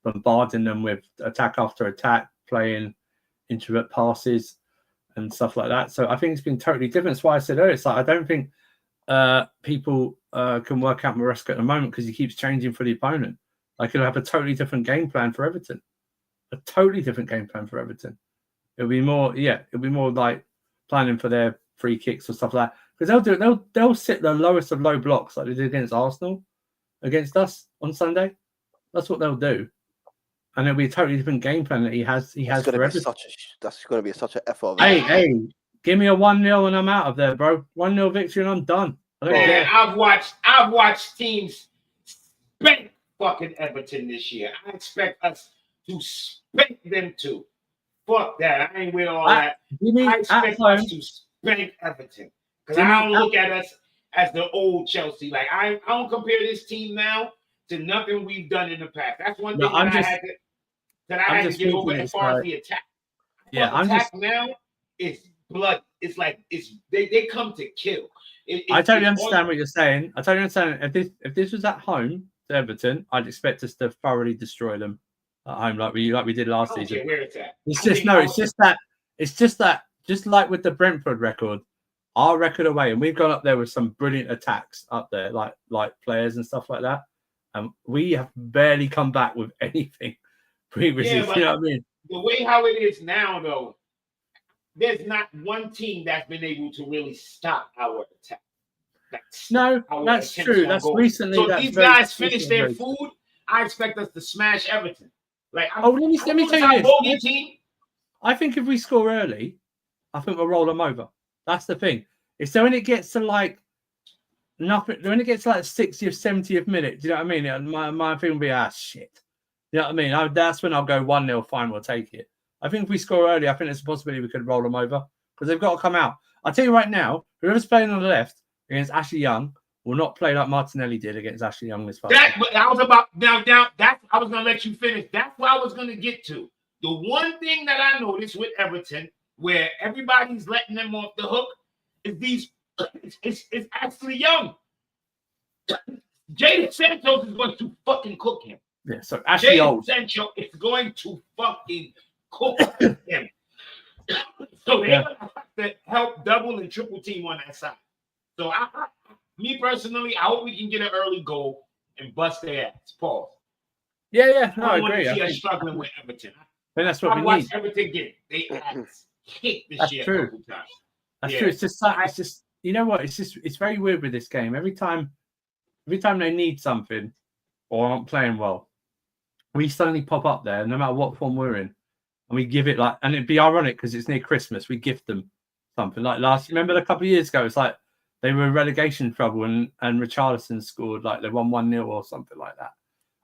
[SPEAKER 2] bombarding them with attack after attack, playing intricate passes and stuff like that. So I think it's been totally different. That's why I said earlier, it's like I don't think people can work out Maresca at the moment because he keeps changing for the opponent. Like he'll have a totally different game plan for Everton. A totally different game plan for Everton. It'll be more like planning for their free kicks or stuff like that. Because they'll sit the lowest of low blocks like they did against Arsenal, against us on Sunday. That's what they'll do. And it'll be a totally different game plan that he has for Everton.
[SPEAKER 1] That's going to be such an effort.
[SPEAKER 2] Hey, give me a 1-0 and I'm out of there, bro. 1-0 victory and I'm done.
[SPEAKER 4] I've watched teams spank fucking Everton this year. I expect us to spank them too. Fuck that. I ain't with all that. I expect us to spank Everton. Because I don't look at us as the old Chelsea. Like I don't compare this team now to nothing we've done in the past. That's one thing I had to get over as far as the attack.
[SPEAKER 2] Yeah,
[SPEAKER 4] attack now is blood. It's like they come to kill.
[SPEAKER 2] I totally understand what you're saying. I totally understand. If this was at home to Everton, I'd expect us to thoroughly destroy them at home, like we did last season.
[SPEAKER 4] Where it's at.
[SPEAKER 2] It's just that just like with the Brentford record, our record away, and we've gone up there with some brilliant attacks up there, like players and stuff like that. And we have barely come back with anything previously.
[SPEAKER 4] Yeah,
[SPEAKER 2] you know what I mean?
[SPEAKER 4] The way how it is now, though, there's not one team that's been able to really stop our attack.
[SPEAKER 2] That's true. That's recently.
[SPEAKER 4] So if these guys finish their food, I expect us to smash Everton. Like,
[SPEAKER 2] let me tell you this. I think if we score early, I think we'll roll them over. That's the thing. It's so when it gets to like nothing, when it gets to like 60th, 70th minute, do you know what I mean? My thing will be shit. You know what I mean? That's when I'll go 1-0. Fine, we'll take it. I think if we score early, I think there's a possibility we could roll them over because they've got to come out. I'll tell you right now, whoever's playing on the left against Ashley Young will not play like Martinelli did against Ashley Young this fight.
[SPEAKER 4] I was going to let you finish. That's what I was going to get to. The one thing that I noticed with Everton, where everybody's letting them off the hook, is it's Ashley Young. Jadon Santos is going to fucking cook him.
[SPEAKER 2] Yeah, so Ashley
[SPEAKER 4] Sancho is going to fucking cook him. So they're going to have to help double and triple team on that side. So me personally, I hope we can get an early goal and bust their ass. Pause.
[SPEAKER 2] Yeah. No, I agree.
[SPEAKER 4] I see us struggling with Everton.
[SPEAKER 2] I think that's what we need.
[SPEAKER 4] Everything get they ass kicked this year.
[SPEAKER 2] True.
[SPEAKER 4] A couple times.
[SPEAKER 2] That's true. It's just you know what? It's very weird with this game. Every time they need something or aren't playing well, we suddenly pop up there, no matter what form we're in, and we give it and it'd be ironic because it's near Christmas. We gift them something like remember a couple of years ago, it's like they were in relegation trouble and Richarlison scored like they won 1-0 or something like that.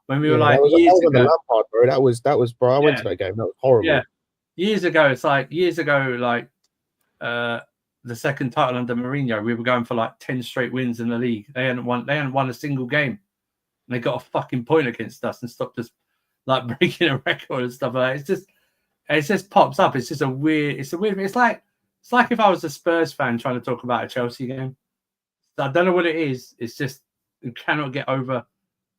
[SPEAKER 2] When we were years ago,
[SPEAKER 3] Lampard, bro. That was bro. I went to that game. That was horrible.
[SPEAKER 2] Yeah, years ago, the second title under Mourinho, we were going for like 10 straight wins in the league. They hadn't won a single game. And they got a fucking point against us and stopped us like breaking a record and stuff like that. It just pops up. It's a weird thing. It's like if I was a Spurs fan trying to talk about a Chelsea game. I don't know what it is. It's just we cannot get over.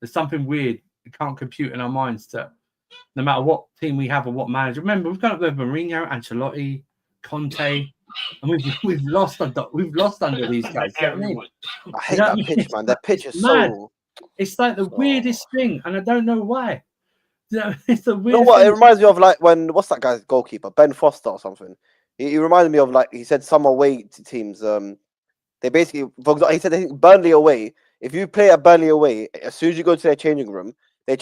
[SPEAKER 2] There's something weird. We can't compute in our minds to no matter what team we have or what manager. Remember, we've gone up with Mourinho, Ancelotti, Conte, and we've lost under these guys.
[SPEAKER 1] I hate that pitch, man. That pitch is
[SPEAKER 2] mad.
[SPEAKER 1] so.
[SPEAKER 2] It's like the weirdest thing, and I don't know why. It's the weirdest.
[SPEAKER 1] You know what? It reminds me of like when what's that guy's goalkeeper, Ben Foster or something. He reminded me of like he said some away teams. They basically, for example, he said I think Burnley away. If you play at Burnley away, as soon as you go to their changing room is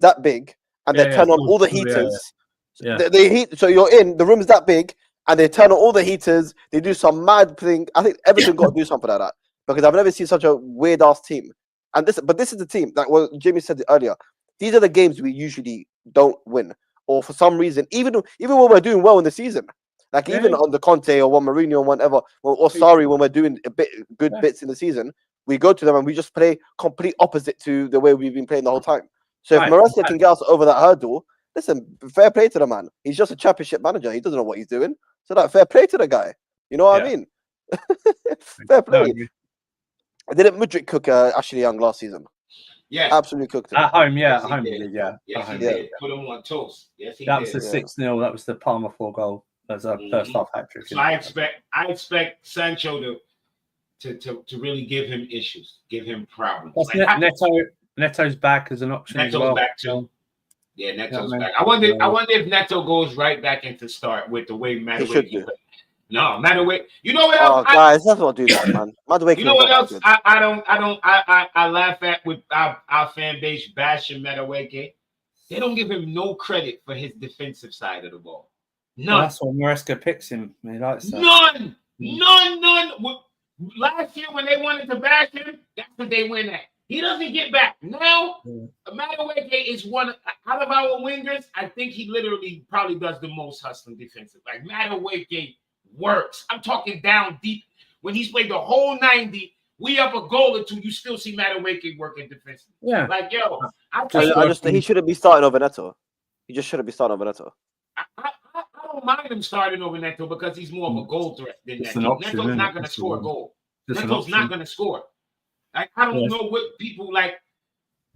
[SPEAKER 1] that big, and they turn on all the heaters.
[SPEAKER 2] Yeah.
[SPEAKER 1] They heat, so you're in the room is that big, and they turn on all the heaters. They do some mad thing. I think Everton got to do something like that because I've never seen such a weird ass team. And this is the team that Jimmy said it earlier. These are the games we usually don't win, or for some reason, even when we're doing well in the season, Like even on the Conte or Mourinho and whatever, or sorry, when we're doing good bits in the season, we go to them and we just play complete opposite to the way we've been playing the whole time. So if Maresca can get us over that hurdle, listen, fair play to the man. He's just a championship manager. He doesn't know what he's doing. So that fair play to the guy. You know what I mean? Fair play. Didn't Mudryk cook Ashley Young last season?
[SPEAKER 4] Yeah,
[SPEAKER 1] absolutely cooked him.
[SPEAKER 2] At home,
[SPEAKER 4] Yes,
[SPEAKER 2] at
[SPEAKER 4] he
[SPEAKER 2] home,
[SPEAKER 4] did.
[SPEAKER 2] he did, yeah.
[SPEAKER 4] Yes,
[SPEAKER 2] At
[SPEAKER 4] he
[SPEAKER 2] home,
[SPEAKER 4] did. Put him on toast. Yes, he
[SPEAKER 2] that
[SPEAKER 4] did.
[SPEAKER 2] was the 6-0. That was the Palmer 4 goal. That's a first half hat trick.
[SPEAKER 4] So I expect Sancho to really give him issues, give him problems.
[SPEAKER 2] That's Neto's back as an option.
[SPEAKER 4] Neto's
[SPEAKER 2] as well.
[SPEAKER 4] back too. Yeah, Neto's back. I wonder if Neto goes right back into start with the way Madueke. No, Madueke. You know what else?
[SPEAKER 1] Guys, let's not do that, man. Madueke.
[SPEAKER 4] You know what else? I laugh at with our fan base bashing Madueke. They don't give him no credit for his defensive side of the ball. None.
[SPEAKER 2] Well, that's why Maresca picks him. He likes that.
[SPEAKER 4] None. Last year when they wanted to bash him, that's what they win at. He doesn't get back. Now, Madueke is one out of our wingers. I think he literally probably does the most hustling defensive. Like Madueke works. I'm talking down deep. When he's played the whole 90, we up a goal or two, you still see Madueke working defensively.
[SPEAKER 2] Yeah.
[SPEAKER 4] Like, yo,
[SPEAKER 1] he shouldn't be starting over Neto. He just shouldn't be starting over Neto.
[SPEAKER 4] I don't mind him starting over Neto because he's more of a goal threat than Neto. Neto's not going to score a goal. Neto's not going to score. Like, I don't know what people like.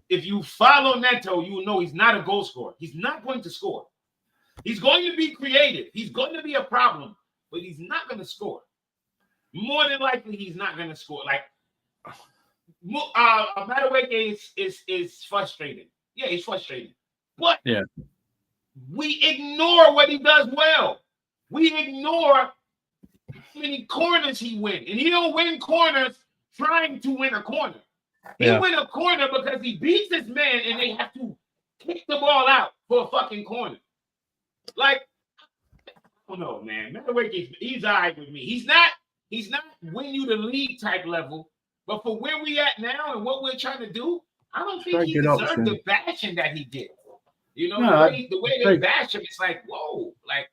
[SPEAKER 4] If you follow Neto, you will know he's not a goal scorer. He's not going to score. He's going to be creative. He's going to be a problem, but he's not going to score. More than likely, he's not going to score. Like, Madueke is frustrating. Yeah, he's frustrating. But we ignore what he does well. We ignore how many corners he wins. And he don't win corners trying to win a corner. He win a corner because he beats this man and they have to kick the ball out for a fucking corner. Like, I don't know, man. Madueke, he's all right with me. He's not win you the league type level, but for where we at now and what we're trying to do, I don't think he deserved the bashing that he did. You know, the way they bash him, it's like, whoa, like,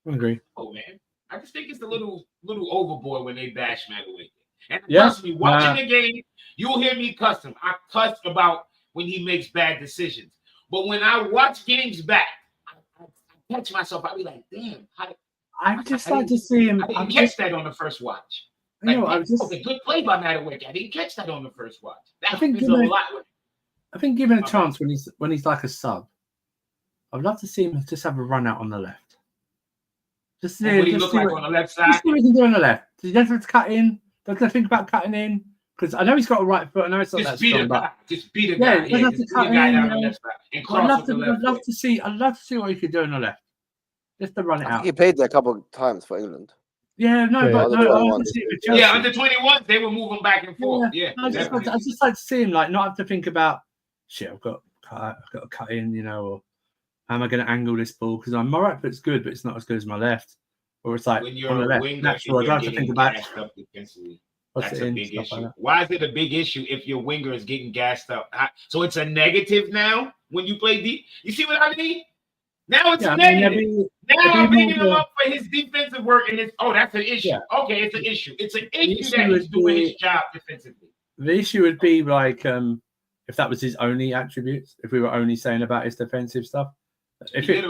[SPEAKER 2] I agree.
[SPEAKER 4] Oh man, I just think it's a little overboard when they bash Madueke. And trust me, watching the game, you'll hear me cuss him. I cuss about when he makes bad decisions, but when I watch games back, I catch myself. I be like, damn,
[SPEAKER 2] I just like to see him.
[SPEAKER 4] I didn't catch that on the first watch. Like, a good play by Madueke. I didn't catch that on the first watch. That happens a lot.
[SPEAKER 2] I think given a chance when he's like a sub, I'd love to see him just have a run out on the left. Just see
[SPEAKER 4] what he look like on the left side.
[SPEAKER 2] Just see what he can do on the left. He doesn't have to cut in. Doesn't think about cutting in because I know he's got a right foot. I know it's not that strong, but
[SPEAKER 4] just beat a guy.
[SPEAKER 2] Yeah,
[SPEAKER 4] just beat a guy down the left side and cross the left.
[SPEAKER 2] I'd love to see what he could do on the left. Just to run it out.
[SPEAKER 1] He played there a couple of times for England.
[SPEAKER 2] Yeah, no, but no, I want to see it with Chelsea.
[SPEAKER 4] Yeah, under 21, they were moving back and forth. Yeah,
[SPEAKER 2] I just like to see him like not have to think about shit. I've got to cut in, you know, or how am I going to angle this ball? Because my right foot's good, but it's not as good as my left. Or it's like
[SPEAKER 4] when you're
[SPEAKER 2] on the left, natural. I don't have to think about
[SPEAKER 4] that's a big issue. Like why is it a big issue if your winger is getting gassed up? So it's a negative now when you play deep. You see what I mean? Now it's negative. Now I'm picking him up for his defensive work, and it's that's an issue. Yeah. Okay, it's an issue. It's an issue that he's doing his job defensively.
[SPEAKER 2] The issue would be like if that was his only attributes. If we were only saying about his defensive stuff. But he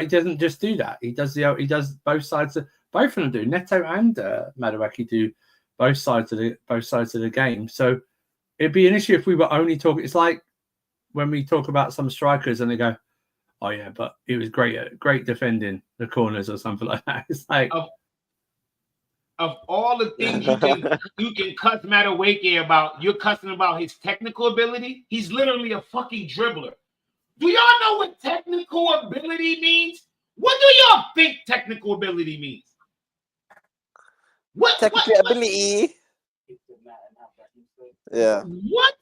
[SPEAKER 2] doesn't just do that. He does both sides. Both of them do. Neto and Madueke do both sides of the game. So it'd be an issue if we were only talking. It's like when we talk about some strikers and they go, "Oh yeah, but he was great defending the corners or something like that." It's like
[SPEAKER 4] of all the things you can cuss Madueke about, you're cussing about his technical ability. He's literally a fucking dribbler. Do y'all know what technical ability means? What do y'all think technical ability means? What
[SPEAKER 1] ability? Yeah.
[SPEAKER 4] What?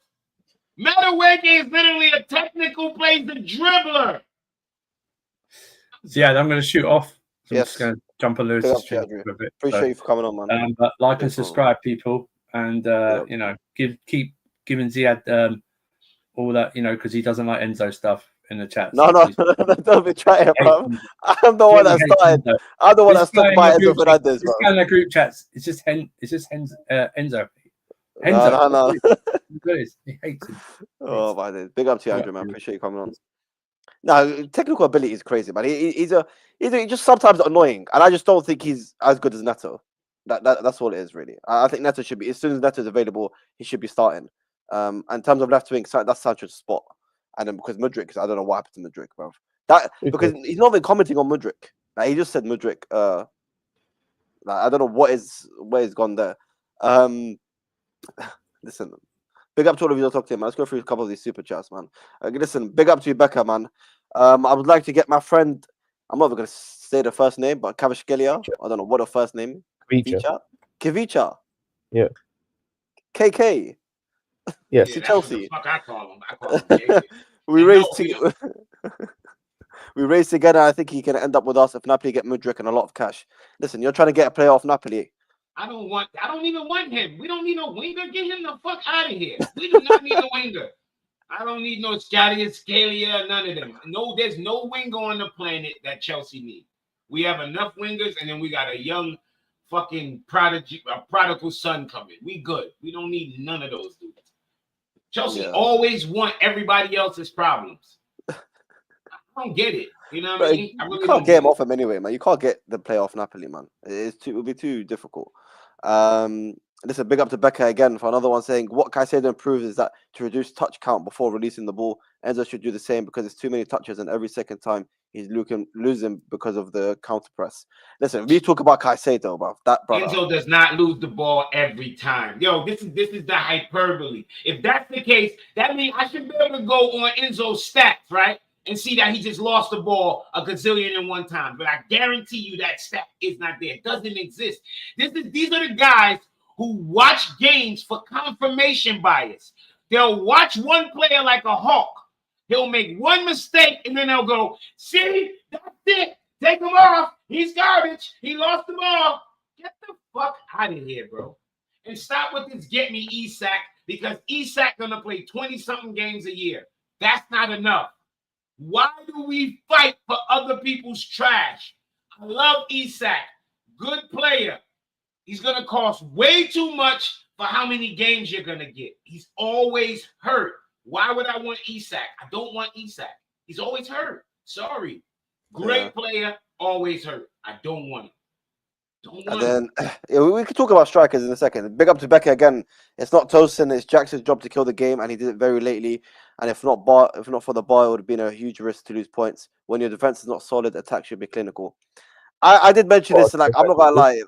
[SPEAKER 4] Madueke is literally a technical plays the dribbler.
[SPEAKER 2] Yeah, I'm going to shoot off. So
[SPEAKER 1] yes.
[SPEAKER 2] I'm just going to jump on Lewis's stream a bit.
[SPEAKER 1] Appreciate you for coming on, man.
[SPEAKER 2] But like and subscribe, people, and keep giving Ziad all that, because he doesn't like Enzo stuff. in the chat.
[SPEAKER 1] No, don't be trying, bro. I'm the one that started. I'm the one that stuck by Enzo Fernandez,
[SPEAKER 2] This
[SPEAKER 1] bro.
[SPEAKER 2] guy in the group chats, it's just Enzo.
[SPEAKER 1] No.
[SPEAKER 2] He hates him.
[SPEAKER 1] Oh my days. Big up to you, Andrew, man. Appreciate you coming on. No, technical ability is crazy, man. He's just sometimes annoying, and I just don't think he's as good as Neto. That's all it is, really. I think Neto should be, as soon as Neto is available, he should be starting. In terms of left wing, that's Sancho's spot. And then because Mudryk, I don't know what happened to Mudryk, bro. Because he's not even commenting on Mudryk. Like, he just said Mudryk. I don't know where he's gone there. Listen, big up to all of you that talked to him, man. Let's go through a couple of these super chats, man. Listen, big up to you, Becca, man. I would like to get my friend, I'm not even going to say the first name, but Kavashkelia. I don't know what the first name is. Kivicha.
[SPEAKER 3] Yeah.
[SPEAKER 1] KK.
[SPEAKER 3] Yes.
[SPEAKER 4] Yeah,
[SPEAKER 1] Chelsea.
[SPEAKER 4] Fuck, I call him KK.
[SPEAKER 1] We raised together. I think he can end up with us if Napoli get Mudryk and a lot of cash. Listen, you're trying to get a player off Napoli.
[SPEAKER 4] I don't even want him. We don't need no winger. Get him the fuck out of here. We do not need a winger. I don't need no Scalia, none of them. No, there's no winger on the planet that Chelsea need. We have enough wingers, and then we got a young fucking prodigal son coming. We good. We don't need none of those dudes. Chelsea always want everybody else's problems. I don't get it. You know what I mean?
[SPEAKER 1] You can't get him off him anyway, man. You can't get the play off Napoli, man. It would be too difficult. Listen, big up to Becca again for another one saying, what Caicedo improves is that to reduce touch count before releasing the ball. Enzo should do the same because it's too many touches and every second time he's losing because of the counter press. Listen, we talk about Caicedo, bro.
[SPEAKER 4] Enzo does not lose the ball every time. Yo, this is the hyperbole. If that's the case, that means I should be able to go on Enzo's stats, right? And see that he just lost the ball a gazillion and one time. But I guarantee you that stat is not there. It doesn't exist. These are the guys who watch games for confirmation bias. They'll watch one player like a hawk. He'll make one mistake, and then they'll go, see, that's it. Take him off. He's garbage. He lost the ball. Get the fuck out of here, bro. And stop with this get me Isak, because Isak gonna play 20-something games a year. That's not enough. Why do we fight for other people's trash? I love Isak. Good player. He's going to cost way too much for how many games you're going to get. He's always hurt. Why would I want Isak? I don't want Isak. He's always hurt. Sorry. Great player, always hurt. I don't want him.
[SPEAKER 1] And then we could talk about strikers in a second. Big up to Becca again. It's not Tosin, it's Jackson's job to kill the game, and he did it very lately. And if not for the bar, it would have been a huge risk to lose points. When your defense is not solid, attack should be clinical. I did mention this, like, I'm not gonna lie.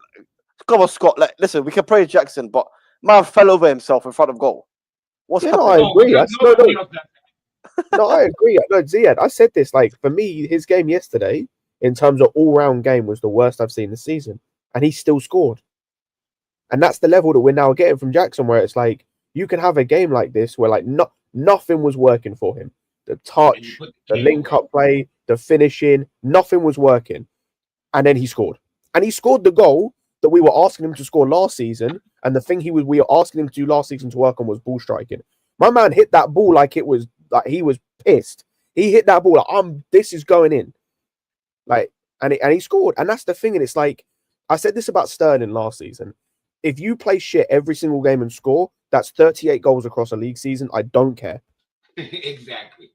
[SPEAKER 1] Come on, Scott. Like, listen, we can praise Jackson, but man fell over himself in front of goal. What's happening?
[SPEAKER 3] I agree. No, I agree. No, Ziad, I said this. Like, for me, his game yesterday, in terms of all-round game, was the worst I've seen this season, and he still scored. And that's the level that we're now getting from Jackson, where it's like you can have a game like this where like nothing was working for him. The touch, the link-up play, the finishing, nothing was working, and then he scored. And he scored the goal that we were asking him to score last season, and the thing we were asking him to do last season to work on was ball striking. My man hit that ball like it was like he was pissed. He hit that ball like this is going in, like, and he scored. And that's the thing. And it's like I said this about Sterling last season. If you play shit every single game and score, that's 38 goals across a league season. I don't care.
[SPEAKER 4] Exactly.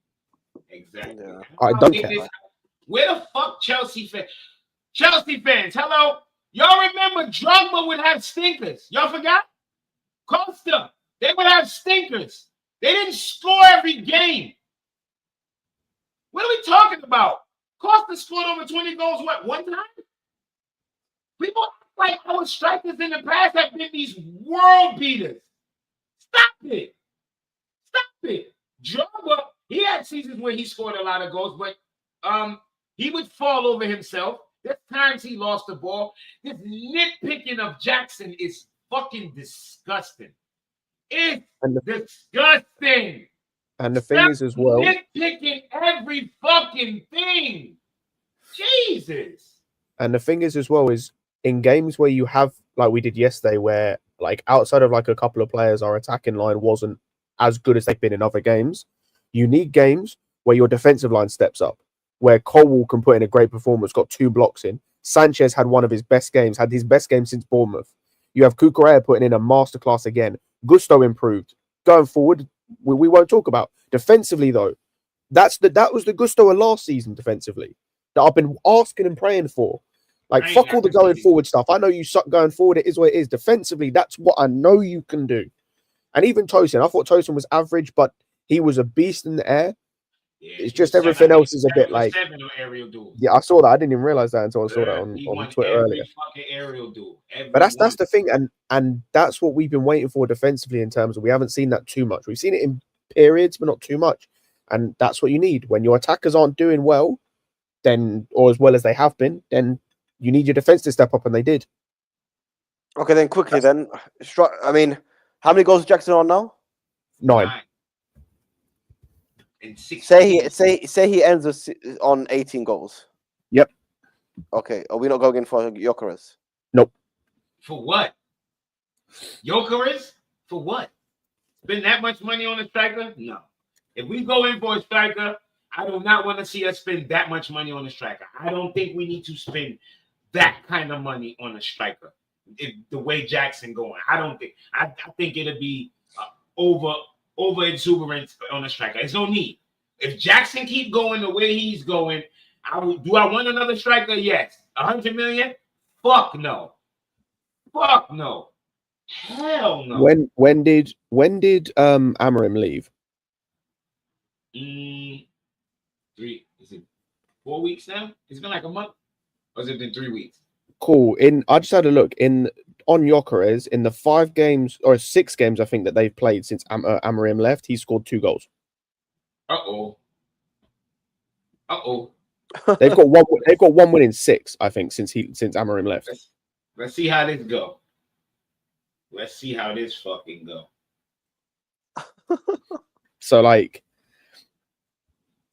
[SPEAKER 4] Yeah.
[SPEAKER 3] I don't care.
[SPEAKER 4] Where the fuck Chelsea fans? Chelsea fans, hello. Y'all remember Drogba would have stinkers. Y'all forgot? Costa, they would have stinkers. They didn't score every game. What are we talking about? Costa scored over 20 goals, what, one time? People like our strikers in the past have been these world beaters. Stop it. Drogba, he had seasons where he scored a lot of goals, but he would fall over himself. There's times he lost the ball. This nitpicking of Jackson is fucking disgusting. It's disgusting.
[SPEAKER 3] And the thing is as well,
[SPEAKER 4] nitpicking every fucking thing. Jesus.
[SPEAKER 3] And the thing is as well is in games where you have, like we did yesterday, where like outside of like a couple of players, our attacking line wasn't as good as they've been in other games. You need games where your defensive line steps up, where Colwell can put in a great performance, got 2 blocks in. Sanchez had one of his best games, had his best game since Bournemouth. You have Cucurella putting in a masterclass again. Gusto improved. Going forward, we won't talk about. Defensively, though, that was the Gusto of last season defensively that I've been asking and praying for. Like, fuck all the going forward stuff. I know you suck going forward. It is what it is. Defensively, that's what I know you can do. And even Tosin, I thought Tosin was average, but he was a beast in the air.
[SPEAKER 4] Yeah,
[SPEAKER 3] it's just everything else is a bit like. Yeah, I saw that. I didn't even realize that until I saw that on Twitter earlier.
[SPEAKER 4] Fucking aerial duel.
[SPEAKER 3] But that's the thing, and that's what we've been waiting for defensively in terms of we haven't seen that too much. We've seen it in periods, but not too much. And that's what you need when your attackers aren't doing well, then or as well as they have been, then you need your defense to step up, and they did.
[SPEAKER 1] Okay, then quickly then. I mean, how many goals is Jackson on now?
[SPEAKER 3] 9.
[SPEAKER 1] Say he ends on 18 goals.
[SPEAKER 3] Yep.
[SPEAKER 1] Okay, are we not going in for Gyökeres?
[SPEAKER 3] Nope.
[SPEAKER 4] For what? Gyökeres? For what? Spend that much money on a striker? No. If we go in for a striker, I do not want to see us spend that much money on a striker. I don't think we need to spend that kind of money on a striker. If the way Jackson going, I don't think. I think it'll be over exuberance on a striker. There's no need. If Jackson keep going the way he's going, do I want another striker? Yes. 100 million? Fuck no. Fuck no. Hell no.
[SPEAKER 3] When did Amorim leave?
[SPEAKER 4] 3. Is it 4 weeks now? It's been like a month. Or has it been 3 weeks?
[SPEAKER 3] Cool. I just had a look on Gyökeres in the 5 games or 6 games I think that they've played since Amorim left. He scored 2 goals.
[SPEAKER 4] Uh-oh.
[SPEAKER 3] They've got one win in 6, I think, since Amorim left.
[SPEAKER 4] Let's see how this go. Let's see how this fucking go.
[SPEAKER 3] So like,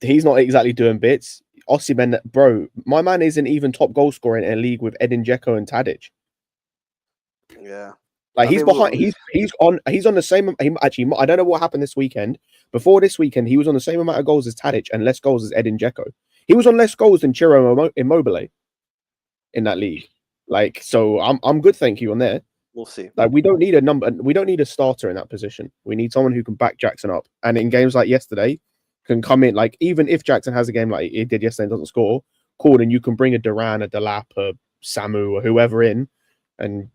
[SPEAKER 3] he's not exactly doing bits. Osimhen, bro, my man isn't even top goal scorer in a league with Edin Dzeko and Tadic.
[SPEAKER 1] Yeah.
[SPEAKER 3] Like he's behind. He's on the same. Actually, I don't know what happened this weekend. Before this weekend, he was on the same amount of goals as Tadic and less goals as Edin Dzeko. He was on less goals than Ciro Immobile in that league. Like, so I'm good. Thank you on there.
[SPEAKER 1] We'll see.
[SPEAKER 3] Like, we don't need a number. We don't need a starter in that position. We need someone who can back Jackson up. And in games like yesterday, can come in. Like, even if Jackson has a game like he did yesterday and doesn't score, cool. Then you can bring a Duran, a Delap, a Samu, or whoever in, and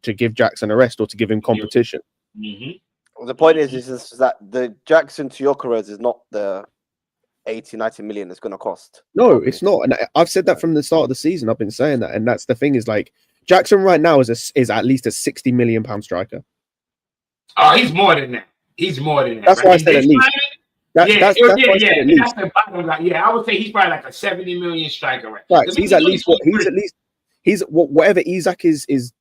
[SPEAKER 3] to give Jackson a rest or to give him competition.
[SPEAKER 4] Mm-hmm.
[SPEAKER 1] Well, the point is that the Jackson to Gyökeres is not the 80-90 million it's going to cost.
[SPEAKER 3] No, it's not. And I've said that from the start of the season. I've been saying that. And that's the thing is like, Jackson right now is at least a £60 million striker.
[SPEAKER 4] Oh, he's more than that. He's more than that.
[SPEAKER 3] That's why I said at least. That's
[SPEAKER 4] the bottom line. Yeah, I would say he's probably like a 70 million striker.
[SPEAKER 3] Right. So he's at least whatever Isak is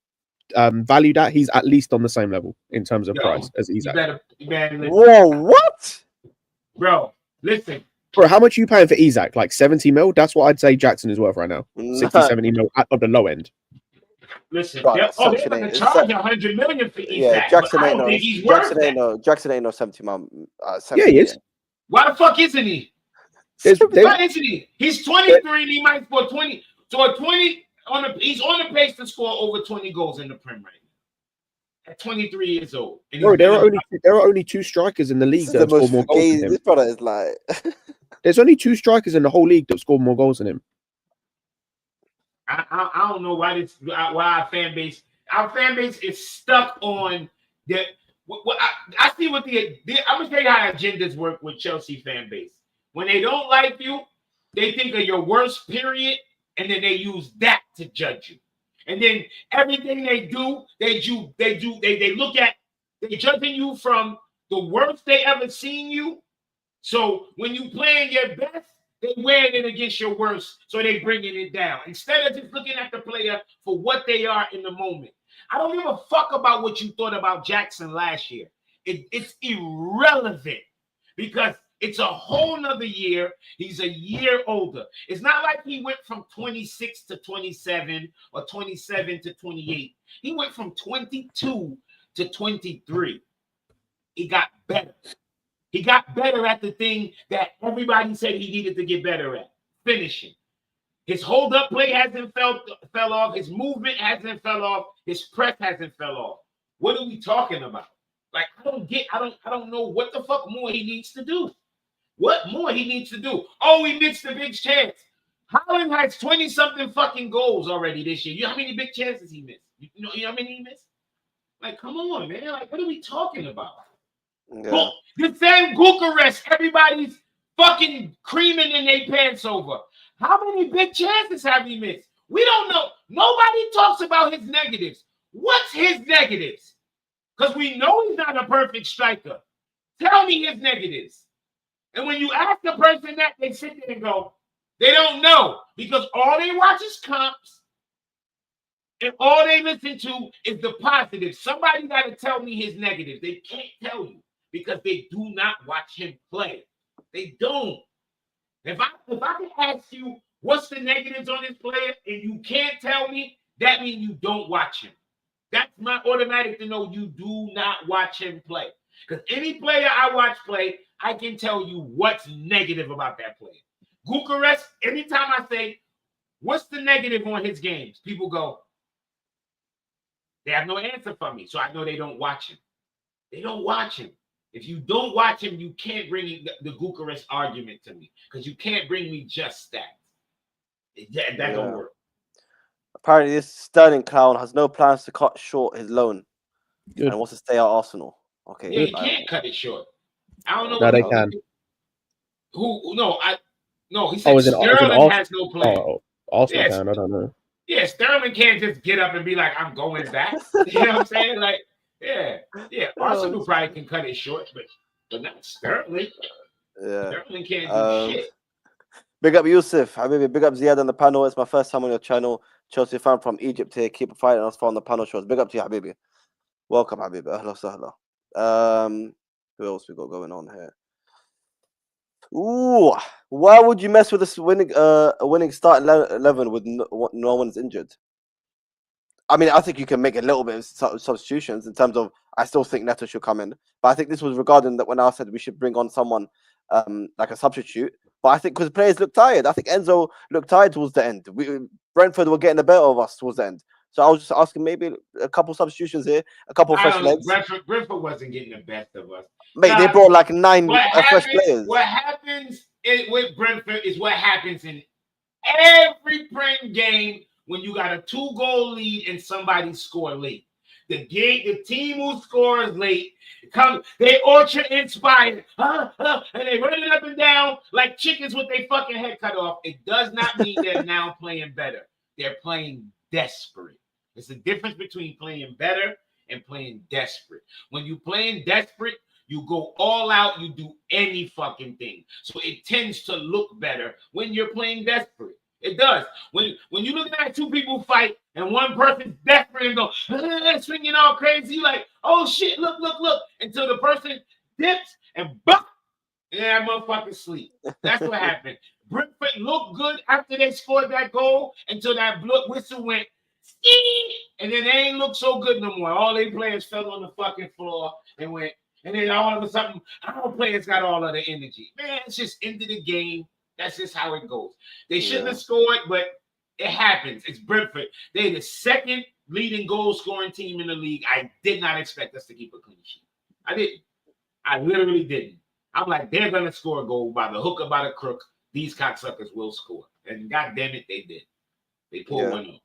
[SPEAKER 3] valued at, he's at least on the same level in terms of price as Isak.
[SPEAKER 1] Whoa, what?
[SPEAKER 4] Bro, listen.
[SPEAKER 3] Bro, how much are you paying for Isak? Like 70 mil? That's what I'd say Jackson is worth right now. 60, 70 mil at the low end.
[SPEAKER 4] Listen, they're going to charge 100 million for Isak.
[SPEAKER 1] Yeah, Jackson ain't no 70 mil.
[SPEAKER 3] Yeah, he is.
[SPEAKER 4] Why the fuck isn't he? Why isn't he? He's 23 and he might score 20. So 20 he's on the pace to score over 20 goals in the Prem right now. At 23 years old.
[SPEAKER 3] Bro, there are only 2 strikers in the league that score more goals than him.
[SPEAKER 1] This brother is like
[SPEAKER 3] there's only 2 strikers in the whole league that score more goals than him.
[SPEAKER 4] I don't know why our fan base is stuck on the. I see what I'm gonna tell you how agendas work with Chelsea fan base. When they don't like you, they think of your worst period, and then they use that to judge you. And then everything they do, they look at they judging you from the worst they ever seen you. So when you playing your best, they wearing it against your worst, so they bringing it down. Instead of just looking at the player for what they are in the moment. I don't give a fuck about what you thought about Jackson last year. It's irrelevant because it's a whole nother year. He's a year older. It's not like he went from 26 to 27 or 27 to 28. He went from 22 to 23. He got better. He got better at the thing that everybody said he needed to get better at, finishing. His hold-up play hasn't fell off. His movement hasn't fell off. His press hasn't fell off. What are we talking about? Like, I don't know what the fuck more he needs to do. What more he needs to do? Oh, he missed the big chance. Holland has 20-something fucking goals already this year. You know how many big chances he missed? You know how many he missed? Like, come on, man. Like, what are we talking about?
[SPEAKER 1] Yeah.
[SPEAKER 4] The same Bucharest, everybody's fucking creaming in their pants over. How many big chances have he missed? We don't know. Nobody talks about his negatives. What's his negatives? Because we know he's not a perfect striker. Tell me his negatives. And when you ask the person that, they sit there and go, they don't know. Because all they watch is comps. And all they listen to is the positive. Somebody got to tell me his negatives. They can't tell you because they do not watch him play. They don't. If I can ask you what's the negatives on this player and you can't tell me, that means you don't watch him. That's my automatic to know you do not watch him play. Because any player I watch play, I can tell you what's negative about that player. Bucharest, anytime I say, what's the negative on his games? People go, they have no answer for me. So I know they don't watch him. They don't watch him. If you don't watch him, you can't bring the Bucharest argument to me because you can't bring me just stats. That don't work.
[SPEAKER 1] Apparently, this Sterling clown has no plans to cut short his loan
[SPEAKER 3] Good.
[SPEAKER 1] and wants to stay at Arsenal. Okay.
[SPEAKER 4] Yeah, he can't cut it short. I don't know.
[SPEAKER 3] No, they can.
[SPEAKER 4] No, he said Sterling has no plan.
[SPEAKER 3] Oh, Arsenal can. I don't know.
[SPEAKER 4] Yeah, Sterling can't just get up and be like, I'm going back. You know what I'm saying? Like, yeah. Arsenal probably can cut it short, but not Sterling.
[SPEAKER 1] Yeah.
[SPEAKER 4] Sterling can't do shit.
[SPEAKER 1] Big up Yusuf. Habibi, big up Ziad on the panel. It's my first time on your channel. Chelsea fan from Egypt here. Keep fighting us on the panel shows. Big up to you, Habibi. Welcome, Habibi. Ahla sahla. Who else we got going on here? Ooh, why would you mess with this winning starting 11 with no one's injured? I mean, I think you can make a little bit of substitutions in terms of. I still think Neto should come in, but I think this was regarding that when I said we should bring on someone like a substitute. But I think because players look tired, I think Enzo looked tired towards the end. Brentford were getting the better of us towards the end. So I was just asking maybe a couple substitutions here, a couple of fresh legs.
[SPEAKER 4] Brentford wasn't getting the best of us.
[SPEAKER 1] Mate, they brought like 9 fresh players.
[SPEAKER 4] What happens with Brentford is what happens in every Prem game when you got a 2-goal lead and somebody score late. The team who scores late they ultra inspired, and they running up and down like chickens with their fucking head cut off. It does not mean they're now playing better. They're playing desperate. There's a difference between playing better and playing desperate. When you're playing desperate, you go all out, you do any fucking thing. So it tends to look better when you're playing desperate. It does. When you look at 2 people fight and one person's desperate and go swinging all crazy, you like, oh shit, look, until the person dips and bop, and that motherfucker sleep. That's what happened. Brentford looked good after they scored that goal until that whistle went, and then they ain't look so good no more. All they players fell on the fucking floor and went, and then all of a sudden, our players got all of the energy. Man, it's just end of the game. That's just how it goes. They shouldn't have scored, but it happens. It's Brentford. They're the second leading goal scoring team in the league. I did not expect us to keep a clean sheet. I didn't. I literally didn't. I'm like, they're going to score a goal by the hook or by the crook. These cocksuckers will score. And God damn it, they did. They pulled one off.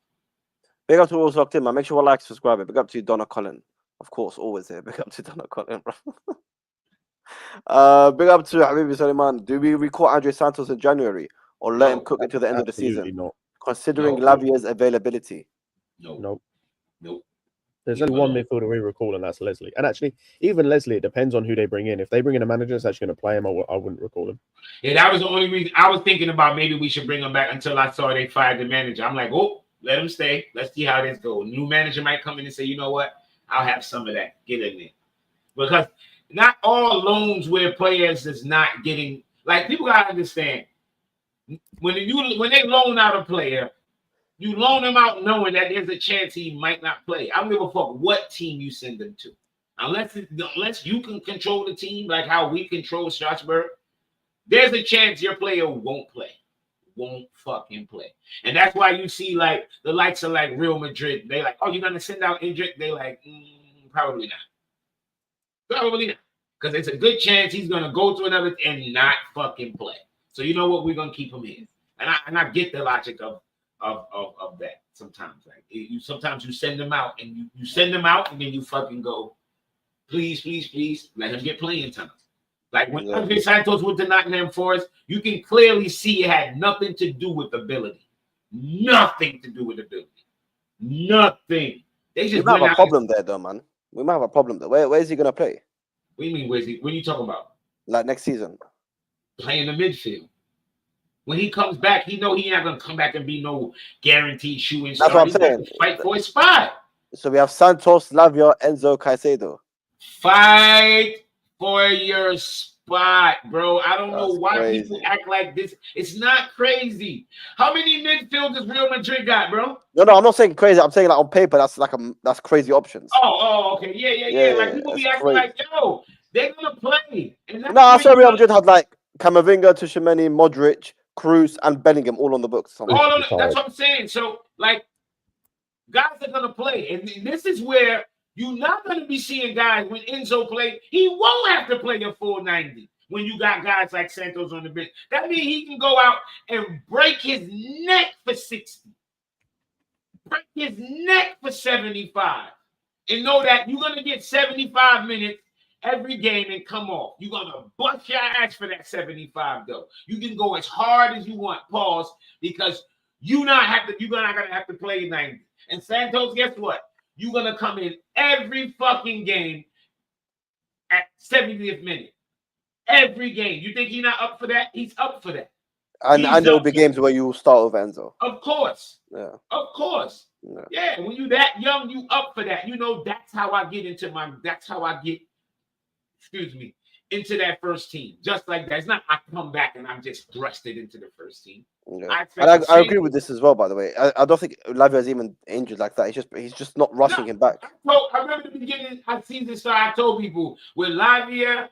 [SPEAKER 1] Big up to all locked in, man. Make sure you like, subscribe. Big up to you, Donna Collin. Of course, always here. Big up to Donna Collin, bro. Big up to Habibi Suleiman. Do we recall Andre Santos in January or let him cook it to the end of the season?
[SPEAKER 3] Not.
[SPEAKER 1] Considering Lavia's availability.
[SPEAKER 4] Nope.
[SPEAKER 3] There's only one midfielder we recall, and that's Leslie. And actually, even Leslie, it depends on who they bring in. If they bring in a manager that's actually going to play him, I wouldn't recall him.
[SPEAKER 4] Yeah, that was the only reason. I was thinking about maybe we should bring him back until I saw they fired the manager. I'm like, oh, let him stay. Let's see how this goes. New manager might come in and say, you know what? I'll have some of that. Get in there. Because not all loans where players is not getting, like, people got to understand, when they loan out a player, you loan him out knowing that there's a chance he might not play. I don't give a fuck what team you send him to. unless you can control the team like how we control Strasbourg, there's a chance your player won't play. Won't fucking play. And that's why you see like the likes of like Real Madrid. They like, oh, you're gonna send out Endrick? They like, probably not. Probably not. Because it's a good chance he's gonna go to another and not fucking play. So you know what? We're gonna keep him here. And I get the logic of that sometimes. Like sometimes you send them out and you send them out and then you fucking go, please, let him get playing time. Like when Andre Santos went to Nottingham Forest, you can clearly see it had nothing to do with ability. Nothing to do with ability. Nothing. They just
[SPEAKER 1] we might have a problem there, though, man. We might have a problem there. Where is he gonna play?
[SPEAKER 4] What do you mean? Where's he? What are you talking about?
[SPEAKER 1] Like next season?
[SPEAKER 4] Playing the midfield. When he comes back, he know he's not gonna come back and be no guaranteed shooting star.
[SPEAKER 1] That's what I'm saying.
[SPEAKER 4] Fight for his spot.
[SPEAKER 1] So we have Santos, Lavia, Enzo, Caicedo.
[SPEAKER 4] Fight for your spot, bro. I don't know why
[SPEAKER 1] crazy.
[SPEAKER 4] people act like this. It's not crazy. How many midfielders Real Madrid got, bro?
[SPEAKER 1] No, I'm not saying crazy. I'm saying like on paper, that's crazy options.
[SPEAKER 4] Oh, okay, yeah. Like people be acting like, yo, they're gonna play.
[SPEAKER 1] No, I saw Real Madrid had like Camavinga, Tchouaméni, Modric, Cruz, and Bellingham all on the books.
[SPEAKER 4] That's what I'm saying. So like, guys are gonna play, and this is where you're not going to be seeing guys when Enzo play. He won't have to play a full 90 when you got guys like Santos on the bench. That means he can go out and break his neck for 60. Break his neck for 75. And know that you're going to get 75 minutes every game and come off. You're going to bust your ass for that 75, though. You can go as hard as you want, pause, because you're not going to have to play 90. And Santos, guess what? You're going to come in every fucking game at 70th minute. Every game. You think he's not up for that? He's up for that.
[SPEAKER 1] And there will be games where you will start with Enzo.
[SPEAKER 4] Of course.
[SPEAKER 1] Yeah.
[SPEAKER 4] Of course. Yeah. When you that young, you up for that. You know, that's how I get into that first team. Just like that. It's not I come back and I'm just thrusted into the first team.
[SPEAKER 1] Yeah. I agree with this as well, by the way. I don't think Lavia is even injured like that. He's just not rushing him back.
[SPEAKER 4] So I remember the beginning of season start, I told people with Lavia,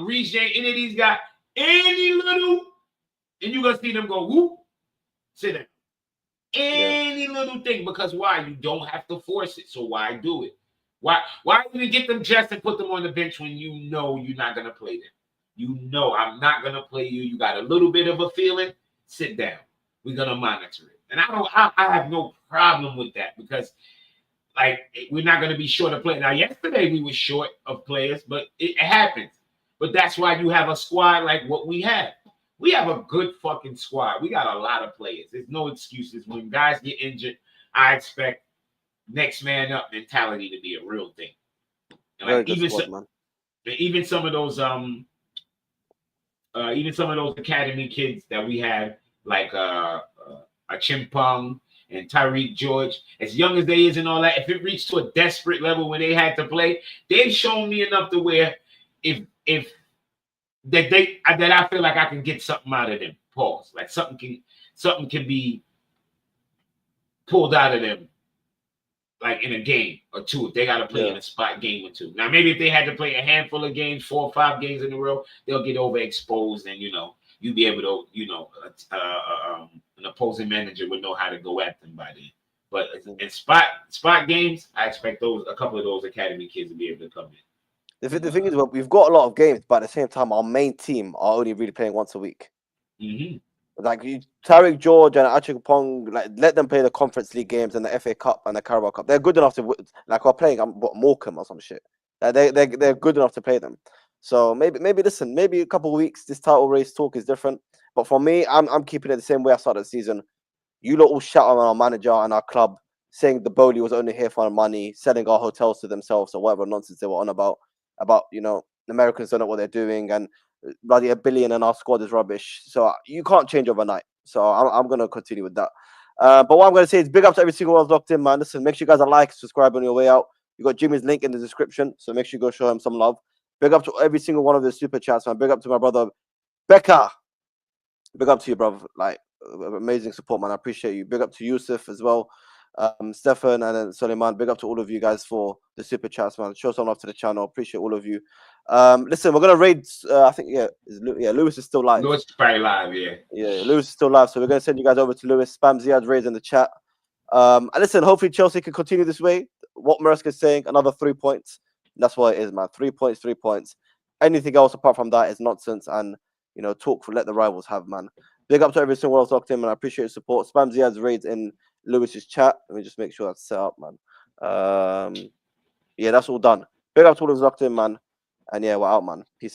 [SPEAKER 4] Reece, any of these guys, any little, and you're gonna see them go, whoop, sit down. Any little thing, because why? You don't have to force it. So why do it? Why even get them dressed and put them on the bench when you know you're not gonna play them? You know I'm not gonna play you. You got a little bit of a feeling. Sit down. We're gonna monitor it, and I have no problem with that because, like, we're not gonna be short of players. Now, yesterday we were short of players, but it happens. But that's why you have a squad like what we have. We have a good fucking squad. We got a lot of players. There's no excuses. When guys get injured, I expect next man up mentality to be a real thing. And like even some of those academy kids that we have, like a Chimpong and Tyreek George, as young as they is and all that, if it reached to a desperate level when they had to play, they've shown me enough to where that I feel like I can get something out of them. Pause. Like something can be pulled out of them, like in a game or two, if they got to play in a spot game or two. Now, maybe if they had to play a handful of games, 4 or 5 games in a row, they'll get overexposed, and you'll be able to, an opposing manager would know how to go at them by then. But in spot games, I expect a couple of those academy kids to be able to come in.
[SPEAKER 1] The thing is, we've got a lot of games, but at the same time, our main team are only really playing once a week.
[SPEAKER 4] Mm-hmm.
[SPEAKER 1] Like Tyreek George and Achikopong, like let them play the Conference League games and the FA Cup and the Carabao Cup. They're good enough to we're playing Morecambe or some shit. Like they're good enough to play them. So maybe a couple of weeks this title race talk is different. But for me, I'm keeping it the same way I started the season. You lot all shout on our manager and our club, saying the Bowley was only here for our money, selling our hotels to themselves or whatever nonsense they were on about the Americans don't know what they're doing and bloody $1 billion and our squad is rubbish. So you can't change overnight. So I'm going to continue with that. But what I'm going to say is big up to every single one locked in, man. Listen, make sure you guys are like, subscribe on your way out. You got Jimmy's link in the description, so make sure you go show him some love. Big up to every single one of the super chats, man. Big up to my brother Becca. Big up to you, brother. Like amazing support, man. I appreciate you. Big up to Yusuf as well. Stefan and then Suleiman, big up to all of you guys for the super chats, man. Show some love to the channel. Appreciate all of you. Listen, we're gonna raid. I think Lewis is still live.
[SPEAKER 4] Lewis is probably live,
[SPEAKER 1] Yeah, Lewis is still live, so we're gonna send you guys over to Lewis. Spam Ziad raids in the chat. And listen, hopefully Chelsea can continue this way. What Maresca's saying, another 3 points. That's what it is, man. 3 points, 3 points. Anything else apart from that is nonsense. And talk for let the rivals have, man. Big up to every single one else locked in, man. I appreciate your support. Spam Ziad's raids in Lewis's chat. Let me just make sure that's set up, man. Yeah, that's all done. Big up to all those locked in, man. And yeah, we're out, man. Peace.